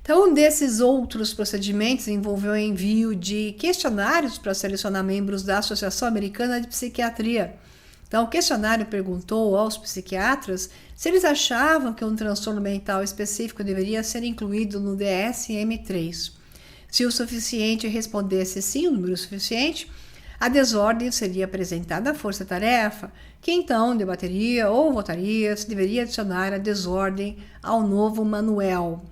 S1: Então, um desses outros procedimentos envolveu o envio de questionários para selecionar membros da Associação Americana de Psiquiatria. Então, o questionário perguntou aos psiquiatras se eles achavam que um transtorno mental específico deveria ser incluído no DSM-3. Se o suficiente respondesse sim, o número suficiente, a desordem seria apresentada à força-tarefa, que então debateria ou votaria se deveria adicionar a desordem ao novo manual.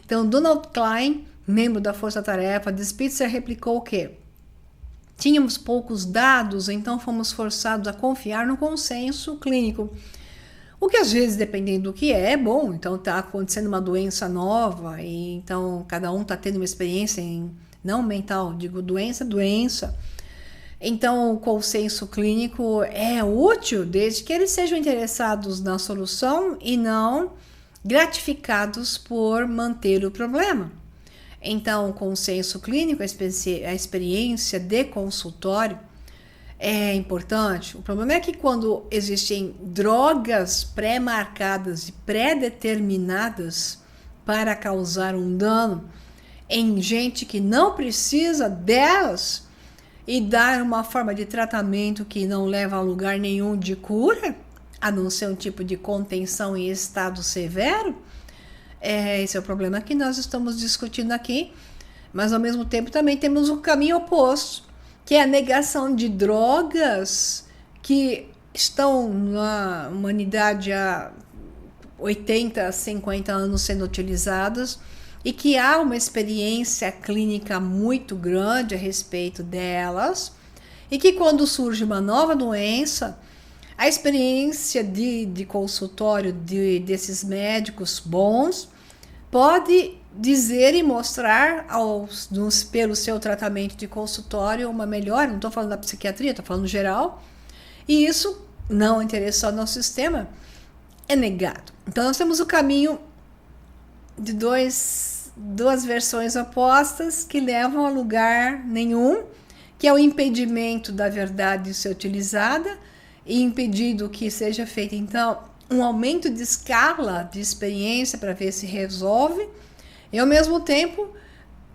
S1: Então, Donald Klein, membro da força-tarefa de Spitzer, replicou que tínhamos poucos dados, então fomos forçados a confiar no consenso clínico. O que às vezes, dependendo do que é bom. Então está acontecendo uma doença nova, e então cada um está tendo uma experiência não mental, digo doença. Então o consenso clínico é útil desde que eles sejam interessados na solução e não gratificados por manter o problema. Então, o consenso clínico, a experiência de consultório é importante. O problema é que quando existem drogas pré-marcadas e pré-determinadas para causar um dano em gente que não precisa delas e dar uma forma de tratamento que não leva a lugar nenhum de cura, a não ser um tipo de contenção em estado severo, esse é o problema que nós estamos discutindo aqui, mas ao mesmo tempo também temos o caminho oposto, que é a negação de drogas que estão na humanidade há 80, 50 anos sendo utilizadas e que há uma experiência clínica muito grande a respeito delas e que quando surge uma nova doença, a experiência de consultório desses médicos bons pode dizer e mostrar pelo seu tratamento de consultório uma melhora. Não estou falando da psiquiatria, estou falando geral. E isso, não interessado no sistema, é negado. Então nós temos o caminho de duas versões opostas que levam a lugar nenhum, que é o impedimento da verdade ser utilizada e impedido que seja feito, então, um aumento de escala de experiência para ver se resolve, e ao mesmo tempo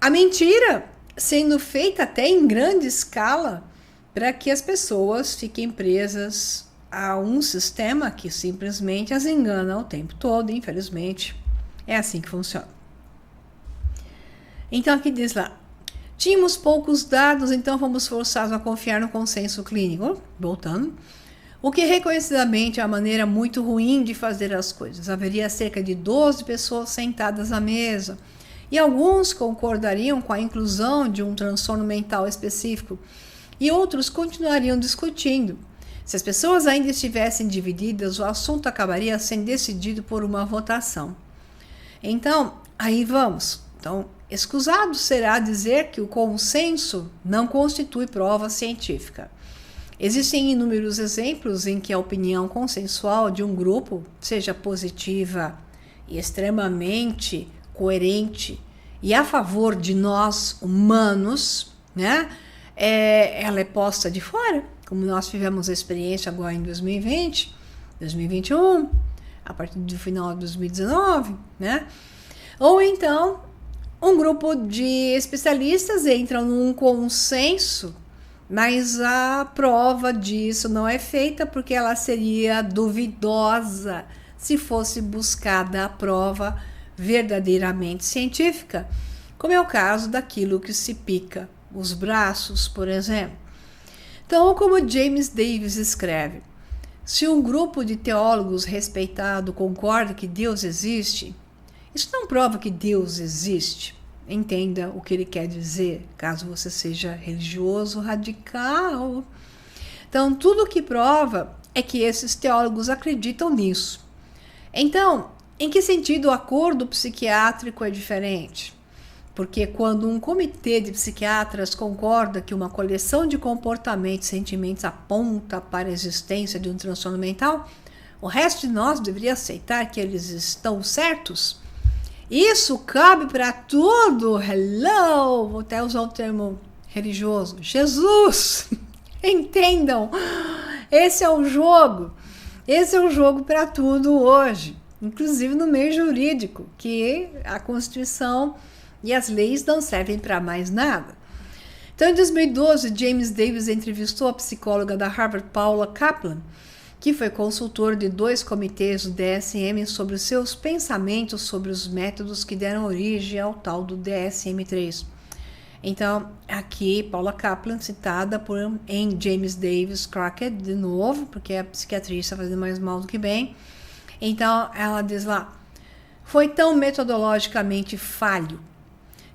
S1: a mentira sendo feita até em grande escala para que as pessoas fiquem presas a um sistema que simplesmente as engana o tempo todo, infelizmente. É assim que funciona. Então aqui diz lá, tínhamos poucos dados, então fomos forçados a confiar no consenso clínico. Voltando. O que reconhecidamente é uma maneira muito ruim de fazer as coisas. Haveria cerca de 12 pessoas sentadas à mesa, e alguns concordariam com a inclusão de um transtorno mental específico, e outros continuariam discutindo. Se as pessoas ainda estivessem divididas, o assunto acabaria sendo decidido por uma votação. Então, aí vamos. Então, escusado será dizer que o consenso não constitui prova científica. Existem inúmeros exemplos em que a opinião consensual de um grupo, seja positiva e extremamente coerente e a favor de nós humanos, né? Ela é posta de fora, como nós tivemos a experiência agora em 2020, 2021, a partir do final de 2019, né? Ou então, um grupo de especialistas entra num consenso, mas a prova disso não é feita porque ela seria duvidosa se fosse buscada a prova verdadeiramente científica, como é o caso daquilo que se pica os braços, por exemplo. Então, como James Davis escreve, se um grupo de teólogos respeitado concorda que Deus existe, isso não prova que Deus existe. Entenda o que ele quer dizer, caso você seja religioso radical. Então, tudo o que prova é que esses teólogos acreditam nisso. Então, em que sentido o acordo psiquiátrico é diferente? Porque quando um comitê de psiquiatras concorda que uma coleção de comportamentos e sentimentos aponta para a existência de um transtorno mental, o resto de nós deveria aceitar que eles estão certos? Isso cabe para tudo. Hello! Vou até usar o termo religioso. Jesus! Entendam! Esse é o jogo. Esse é o jogo para tudo hoje. Inclusive no meio jurídico, que a Constituição e as leis não servem para mais nada. Então, em 2012, James Davis entrevistou a psicóloga da Harvard, Paula Kaplan, que foi consultor de 2 comitês do DSM sobre os seus pensamentos sobre os métodos que deram origem ao tal do DSM-3. Então, aqui, Paula Kaplan, citada em James Davis Crockett, de novo, porque a psiquiatria está fazendo mais mal do que bem. Então, ela diz lá, foi tão metodologicamente falho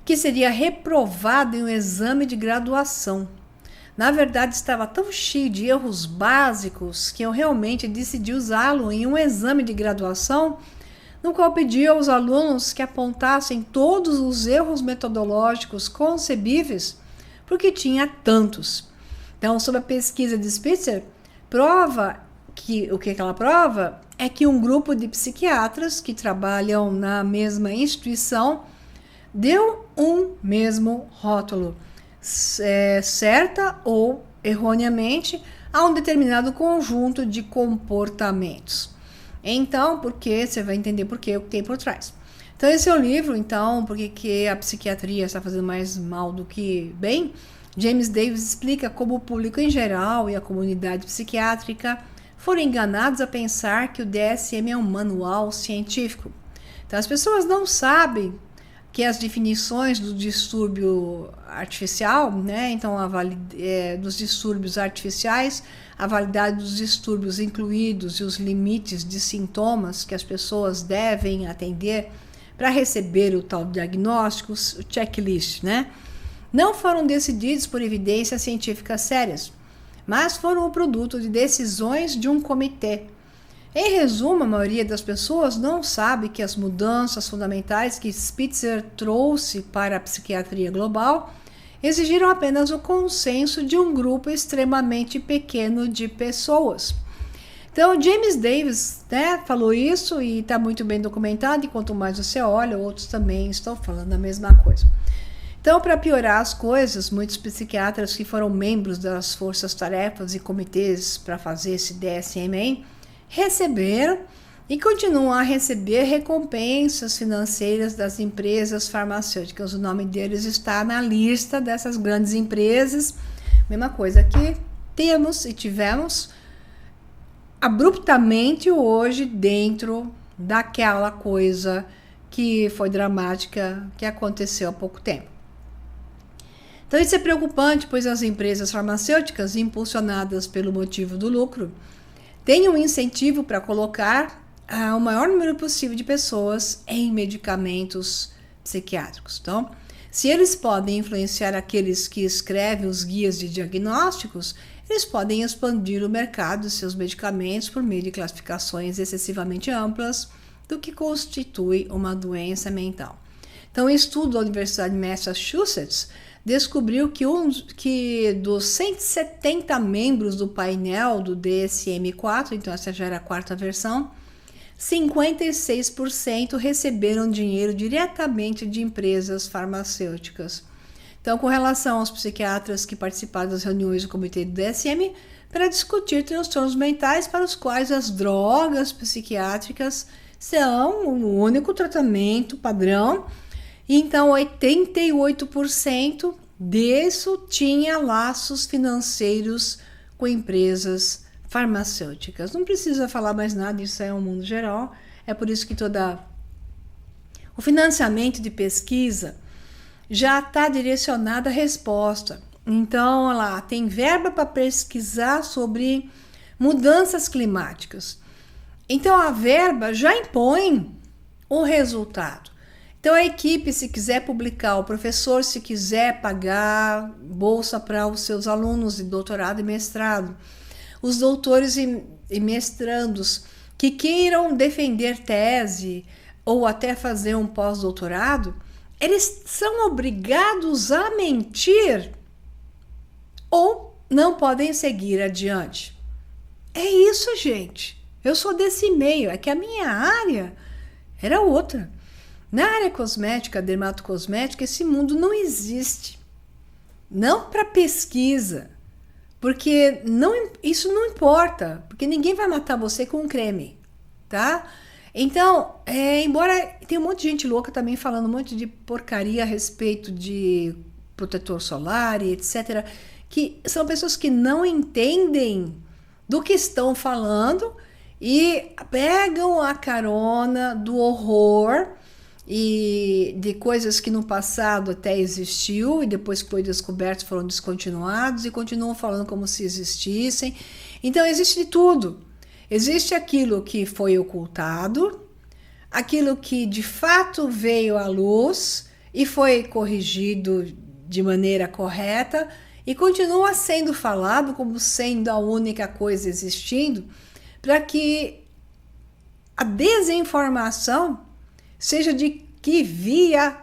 S1: que seria reprovado em um exame de graduação. Na verdade, estava tão cheio de erros básicos que eu realmente decidi usá-lo em um exame de graduação, no qual pedi aos alunos que apontassem todos os erros metodológicos concebíveis, porque tinha tantos. Então, sobre a pesquisa de Spitzer, o que ela prova é que um grupo de psiquiatras que trabalham na mesma instituição deu um mesmo rótulo, certa ou erroneamente, a um determinado conjunto de comportamentos. Então, porque você vai entender por que o que tem por trás. Então, esse é o livro, então, porque que a psiquiatria está fazendo mais mal do que bem. James Davis explica como o público em geral e a comunidade psiquiátrica foram enganados a pensar que o DSM é um manual científico. Então, as pessoas não sabem que as definições do distúrbio artificial, né? Então, dos distúrbios artificiais, a validade dos distúrbios incluídos e os limites de sintomas que as pessoas devem atender para receber o tal diagnóstico, o checklist, né? Não foram decididos por evidências científicas sérias, mas foram o produto de decisões de um comitê. Em resumo, a maioria das pessoas não sabe que as mudanças fundamentais que Spitzer trouxe para a psiquiatria global exigiram apenas o consenso de um grupo extremamente pequeno de pessoas. Então, James Davis, né, falou isso e está muito bem documentado, e quanto mais você olha, outros também estão falando a mesma coisa. Então, para piorar as coisas, muitos psiquiatras que foram membros das forças-tarefas e comitês para fazer esse DSM receberam e continuam a receber recompensas financeiras das empresas farmacêuticas. O nome deles está na lista dessas grandes empresas. Mesma coisa que temos e tivemos abruptamente hoje dentro daquela coisa que foi dramática, que aconteceu há pouco tempo. Então isso é preocupante, pois as empresas farmacêuticas, impulsionadas pelo motivo do lucro, têm um incentivo para colocar o maior número possível de pessoas em medicamentos psiquiátricos. Então, se eles podem influenciar aqueles que escrevem os guias de diagnósticos, eles podem expandir o mercado de seus medicamentos por meio de classificações excessivamente amplas do que constitui uma doença mental. Então, um estudo da Universidade de Massachusetts descobriu que dos 170 membros do painel do DSM-4, então essa já era a quarta versão, 56% receberam dinheiro diretamente de empresas farmacêuticas. Então, com relação aos psiquiatras que participaram das reuniões do comitê do DSM para discutir transtornos mentais para os quais as drogas psiquiátricas são o único tratamento padrão, então 88% disso tinha laços financeiros com empresas farmacêuticas. Não precisa falar mais nada, isso é um mundo geral. É por isso que o financiamento de pesquisa já está direcionado à resposta. Então, lá tem verba para pesquisar sobre mudanças climáticas. Então, a verba já impõe o resultado. Então, a equipe, se quiser publicar, o professor, se quiser pagar bolsa para os seus alunos de doutorado e mestrado, os doutores e mestrandos que queiram defender tese ou até fazer um pós-doutorado, eles são obrigados a mentir ou não podem seguir adiante. É isso, gente. Eu sou desse meio, é que a minha área era outra. Na área cosmética, dermatocosmética, esse mundo não existe. Não para pesquisa, porque isso não importa, porque ninguém vai matar você com um creme, tá? Então, embora tenha um monte de gente louca também falando um monte de porcaria a respeito de protetor solar e etc., que são pessoas que não entendem do que estão falando e pegam a carona do horror e de coisas que no passado até existiu e depois que foi descoberto foram descontinuados e continuam falando como se existissem. Então existe de tudo. Existe aquilo que foi ocultado, aquilo que de fato veio à luz e foi corrigido de maneira correta e continua sendo falado como sendo a única coisa existindo, para que a desinformação seja de que via,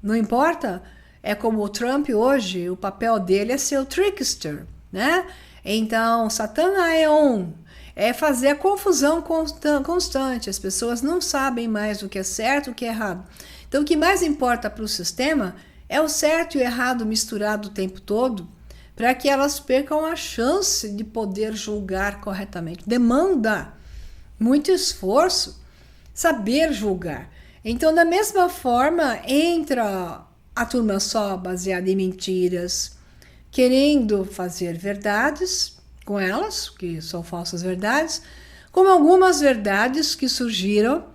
S1: não importa, é como o Trump hoje, o papel dele é ser o trickster, né? Então, Satã é fazer a confusão constante, as pessoas não sabem mais o que é certo e o que é errado. Então, o que mais importa para o sistema é o certo e o errado misturado o tempo todo, para que elas percam a chance de poder julgar corretamente. Demanda muito esforço saber julgar. Então, da mesma forma, entra a turma só baseada em mentiras, querendo fazer verdades com elas, que são falsas verdades, como algumas verdades que surgiram,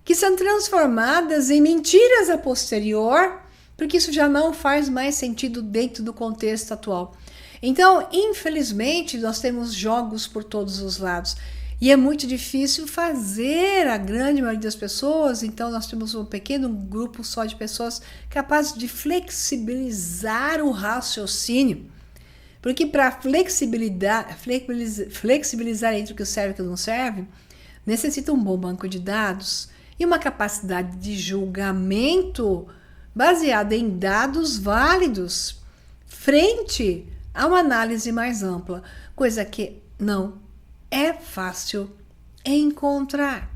S1: que são transformadas em mentiras a posterior, porque isso já não faz mais sentido dentro do contexto atual. Então, infelizmente, nós temos jogos por todos os lados. E é muito difícil fazer a grande maioria das pessoas, então nós temos um pequeno grupo só de pessoas capazes de flexibilizar o raciocínio. Porque para flexibilizar entre o que serve e o que não serve, necessita um bom banco de dados e uma capacidade de julgamento baseada em dados válidos frente a uma análise mais ampla, coisa que não é fácil encontrar.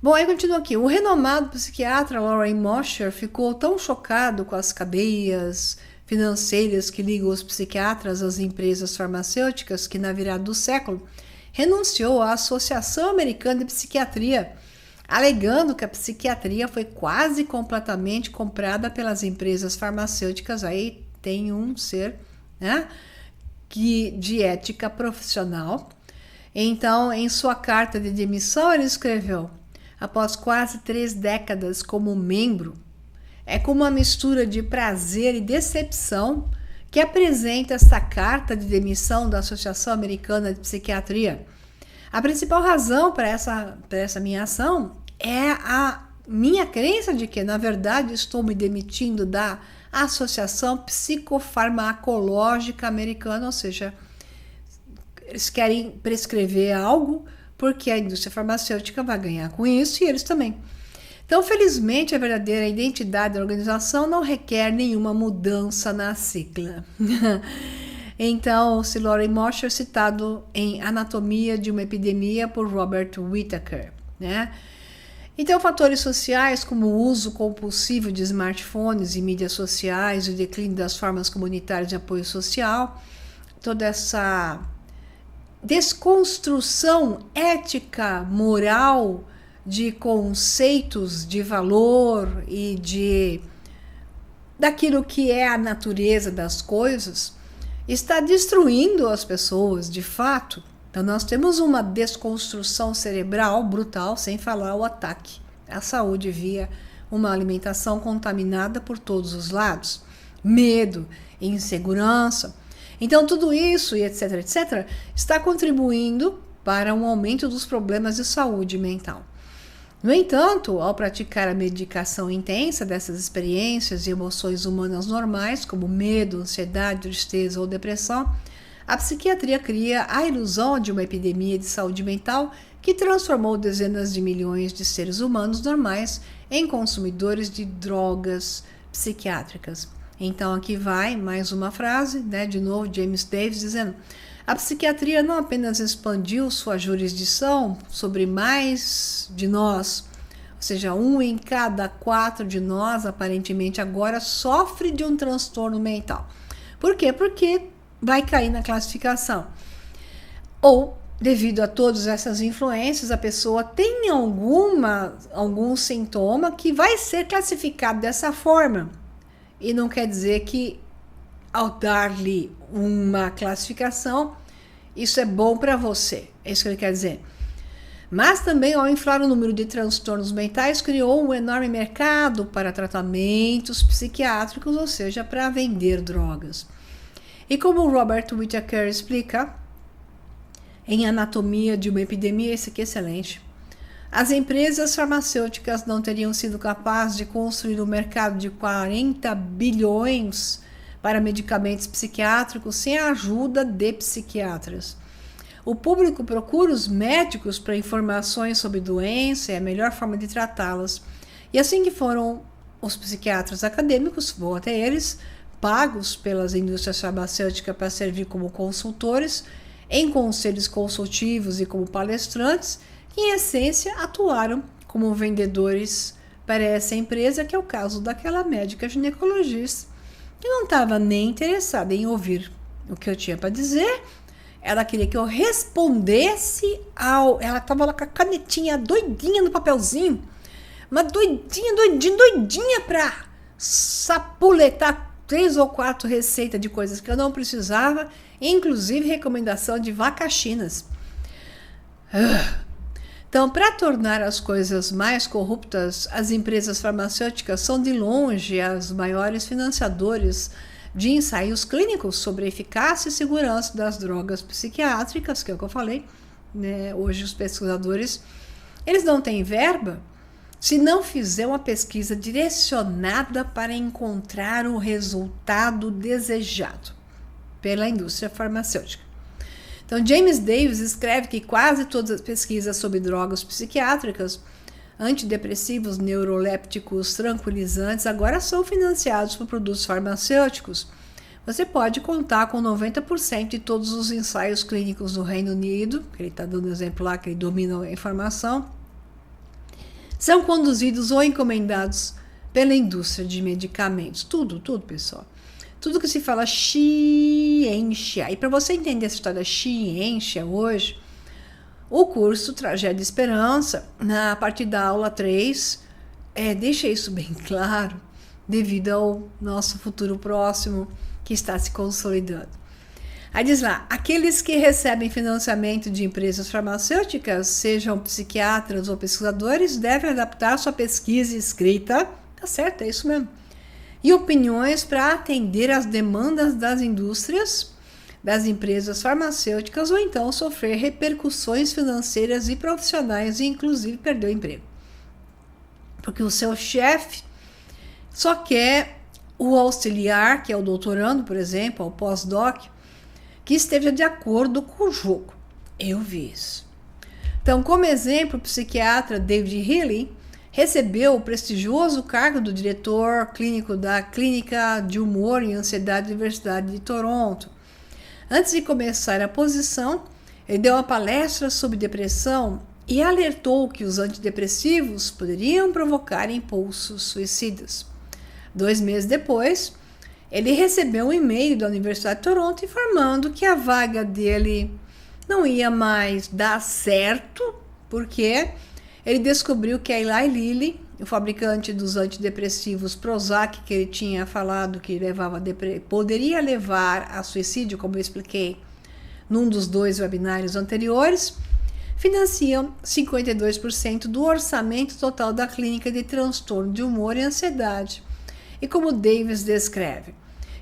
S1: Bom, aí continua aqui. O renomado psiquiatra Loren Mosher ficou tão chocado com as cadeias financeiras que ligam os psiquiatras às empresas farmacêuticas que, na virada do século, renunciou à Associação Americana de Psiquiatria, alegando que a psiquiatria foi quase completamente comprada pelas empresas farmacêuticas. Aí tem um ser, né, de ética profissional. Então, em sua carta de demissão, ele escreveu: após quase 3 décadas como membro, é com uma mistura de prazer e decepção que apresenta esta carta de demissão da Associação Americana de Psiquiatria. A principal razão para essa minha ação é a minha crença de que, na verdade, estou me demitindo da Associação Psicofarmacológica Americana, ou seja, eles querem prescrever algo porque a indústria farmacêutica vai ganhar com isso e eles também. Então, felizmente, a verdadeira identidade da organização não requer nenhuma mudança na sigla. Então, o Lorraine Mosher, citado em Anatomia de uma Epidemia por Robert Whittaker, né? Então, fatores sociais como o uso compulsivo de smartphones e mídias sociais, o declínio das formas comunitárias de apoio social, toda essa desconstrução ética, moral, de conceitos de valor e daquilo que é a natureza das coisas, está destruindo as pessoas, de fato. Então, nós temos uma desconstrução cerebral brutal, sem falar o ataque à saúde via uma alimentação contaminada por todos os lados, medo, insegurança. Então, tudo isso, e etc., etc., está contribuindo para um aumento dos problemas de saúde mental. No entanto, ao praticar a medicação intensa dessas experiências e emoções humanas normais, como medo, ansiedade, tristeza ou depressão, a psiquiatria cria a ilusão de uma epidemia de saúde mental que transformou dezenas de milhões de seres humanos normais em consumidores de drogas psiquiátricas. Então, aqui vai mais uma frase, né, de novo, James Davis dizendo: a psiquiatria não apenas expandiu sua jurisdição sobre mais de nós, ou seja, 1 em cada 4 de nós, aparentemente agora, sofre de um transtorno mental. Por quê? Porque vai cair na classificação. Ou, devido a todas essas influências, a pessoa tem algum sintoma que vai ser classificado dessa forma. E não quer dizer que, ao dar-lhe uma classificação, isso é bom para você. É isso que ele quer dizer. Mas também, ao inflar o número de transtornos mentais, criou um enorme mercado para tratamentos psiquiátricos, ou seja, para vender drogas. E como o Robert Whittaker explica em Anatomia de uma Epidemia, esse aqui é excelente, as empresas farmacêuticas não teriam sido capazes de construir um mercado de 40 bilhões para medicamentos psiquiátricos sem a ajuda de psiquiatras. O público procura os médicos para informações sobre doença e a melhor forma de tratá-las. E assim que foram os psiquiatras acadêmicos, vão até eles, pagos pelas indústrias farmacêuticas para servir como consultores, em conselhos consultivos e como palestrantes, que em essência atuaram como vendedores para essa empresa, que é o caso daquela médica ginecologista, que não estava nem interessada em ouvir o que eu tinha para dizer. Ela queria que eu respondesse ela estava lá com a canetinha doidinha no papelzinho, mas doidinha para sapuletar 3 ou 4 receitas de coisas que eu não precisava, inclusive recomendação de vacaxinas. Então, para tornar as coisas mais corruptas, as empresas farmacêuticas são de longe as maiores financiadores de ensaios clínicos sobre a eficácia e segurança das drogas psiquiátricas, que é o que eu falei, né? Hoje os pesquisadores, eles não têm verba se não fizer uma pesquisa direcionada para encontrar o resultado desejado pela indústria farmacêutica. Então, James Davis escreve que quase todas as pesquisas sobre drogas psiquiátricas, antidepressivos, neurolépticos, tranquilizantes, agora são financiados por produtos farmacêuticos. Você pode contar com 90% de todos os ensaios clínicos no Reino Unido, que ele está dando exemplo lá, que ele domina a informação, são conduzidos ou encomendados pela indústria de medicamentos. Tudo, pessoal. Tudo que se fala ciência. E para você entender essa história da ciência hoje, O curso Tragédia e Esperança, na partir da aula 3, deixa isso bem claro, devido ao nosso futuro próximo que está se consolidando. Aí diz lá, aqueles que recebem financiamento de empresas farmacêuticas, sejam psiquiatras ou pesquisadores, devem adaptar sua pesquisa escrita, tá certo, é isso mesmo, e opiniões para atender às demandas das indústrias, das empresas farmacêuticas, ou então sofrer repercussões financeiras e profissionais e inclusive perder o emprego. Porque o seu chefe só quer o auxiliar, que é o doutorando, por exemplo, o pós-doc, que esteja de acordo com o jogo. Eu vi isso. Então, como exemplo, o psiquiatra David Healy recebeu o prestigioso cargo do diretor clínico da Clínica de Humor e Ansiedade da Universidade de Toronto. Antes de começar a posição, ele deu uma palestra sobre depressão e alertou que os antidepressivos poderiam provocar impulsos suicidas. 2 meses depois, ele recebeu um e-mail da Universidade de Toronto informando que a vaga dele não ia mais dar certo, porque ele descobriu que a Eli Lilly, o fabricante dos antidepressivos Prozac, que ele tinha falado que poderia levar a suicídio, como eu expliquei num dos 2 webinários anteriores, financiam 52% do orçamento total da clínica de transtorno de humor e ansiedade. E como Davis descreve,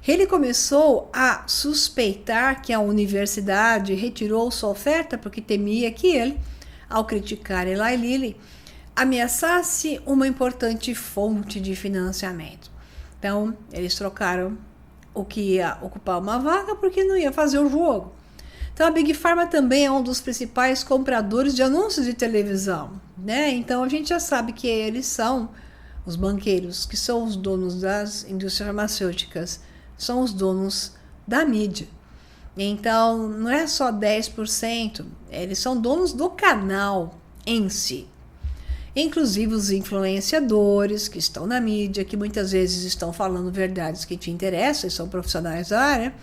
S1: ele começou a suspeitar que a universidade retirou sua oferta porque temia que ele, ao criticar Eli Lilly, ameaçasse uma importante fonte de financiamento. Então, eles trocaram o que ia ocupar uma vaga porque não ia fazer o jogo. Então, a Big Pharma também é um dos principais compradores de anúncios de televisão, né? Então, a gente já sabe que eles são os banqueiros, que são os donos das indústrias farmacêuticas, são os donos da mídia. Então, não é só 10%, eles são donos do canal em si. Inclusive os influenciadores que estão na mídia, que muitas vezes estão falando verdades que te interessam, e são profissionais da área,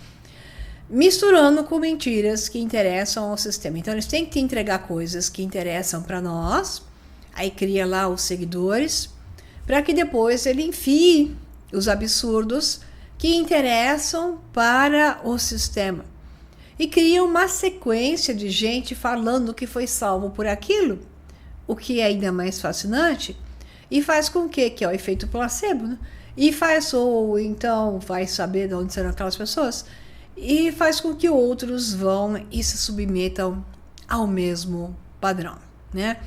S1: misturando com mentiras que interessam ao sistema. Então, eles têm que te entregar coisas que interessam para nós, aí cria lá os seguidores, para que depois ele enfie os absurdos que interessam para o sistema. E cria uma sequência de gente falando que foi salvo por aquilo, o que é ainda mais fascinante, e faz com que é o efeito placebo, né? E faz, ou então vai saber de onde serão aquelas pessoas, e faz com que outros vão e se submetam ao mesmo padrão, né?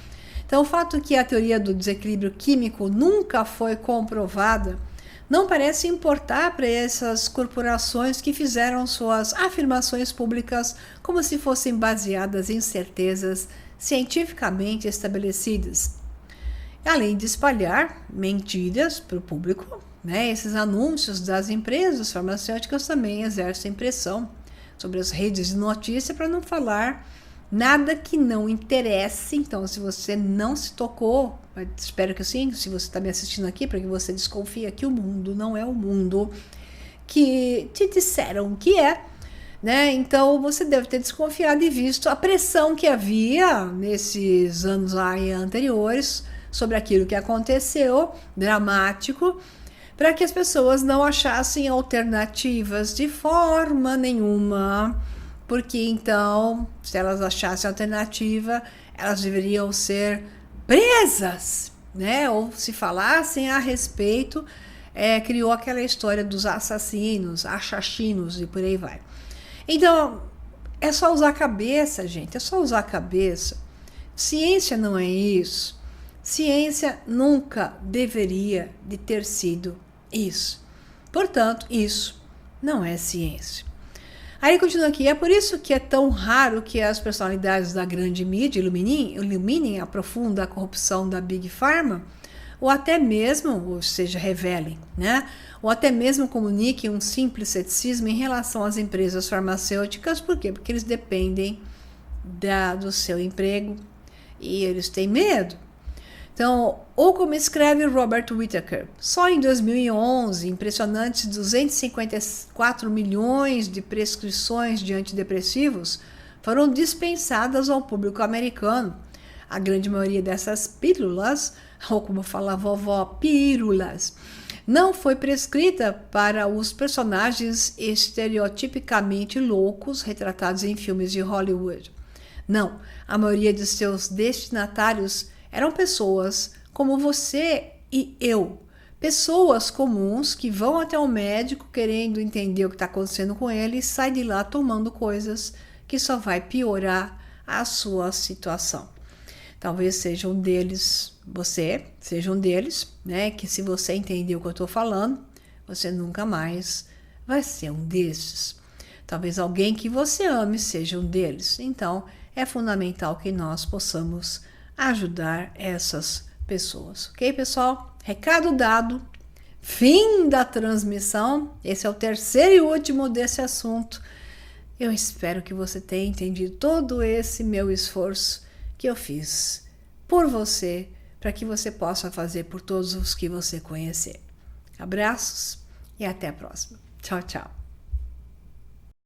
S1: Então, o fato que a teoria do desequilíbrio químico nunca foi comprovada não parece importar para essas corporações que fizeram suas afirmações públicas como se fossem baseadas em certezas cientificamente estabelecidas. Além de espalhar mentiras para o público, né, esses anúncios das empresas farmacêuticas também exercem pressão sobre as redes de notícia para não falar nada que não interesse. Então, se você não se tocou, espero que sim, se você está me assistindo aqui, para que você desconfie que o mundo não é o mundo que te disseram que é, né? Então, você deve ter desconfiado e visto a pressão que havia nesses anos aí anteriores sobre aquilo que aconteceu, dramático, para que as pessoas não achassem alternativas de forma nenhuma, porque então, se elas achassem alternativa, elas deveriam ser presas, né? Ou se falassem a respeito, criou aquela história dos assassinos, assassinos e por aí vai. Então, é só usar a cabeça, gente, é só usar a cabeça. Ciência não é isso. Ciência nunca deveria de ter sido isso. Portanto, isso não é ciência. Aí continua aqui, é por isso que é tão raro que as personalidades da grande mídia iluminem a profunda corrupção da Big Pharma, ou até mesmo, ou seja, revelem, né? Ou até mesmo comuniquem um simples ceticismo em relação às empresas farmacêuticas. Por quê? Porque eles dependem do seu emprego e eles têm medo. Então, ou como escreve Robert Whittaker, só em 2011, impressionantes 254 milhões de prescrições de antidepressivos foram dispensadas ao público americano. A grande maioria dessas pílulas, ou como fala a vovó, pílulas, não foi prescrita para os personagens estereotipicamente loucos retratados em filmes de Hollywood. Não, a maioria de seus destinatários eram pessoas como você e eu. Pessoas comuns que vão até o médico querendo entender o que está acontecendo com ele e saem de lá tomando coisas que só vai piorar a sua situação. Talvez seja um deles, você seja um deles, né? Que se você entender o que eu estou falando, você nunca mais vai ser um desses. Talvez alguém que você ame seja um deles. Então, é fundamental que nós possamos ajudar essas pessoas. Ok, pessoal? Recado dado. Fim da transmissão. Esse é o terceiro e último desse assunto. Eu espero que você tenha entendido todo esse meu esforço que eu fiz por você, para que você possa fazer por todos os que você conhecer. Abraços e até a próxima. Tchau, tchau.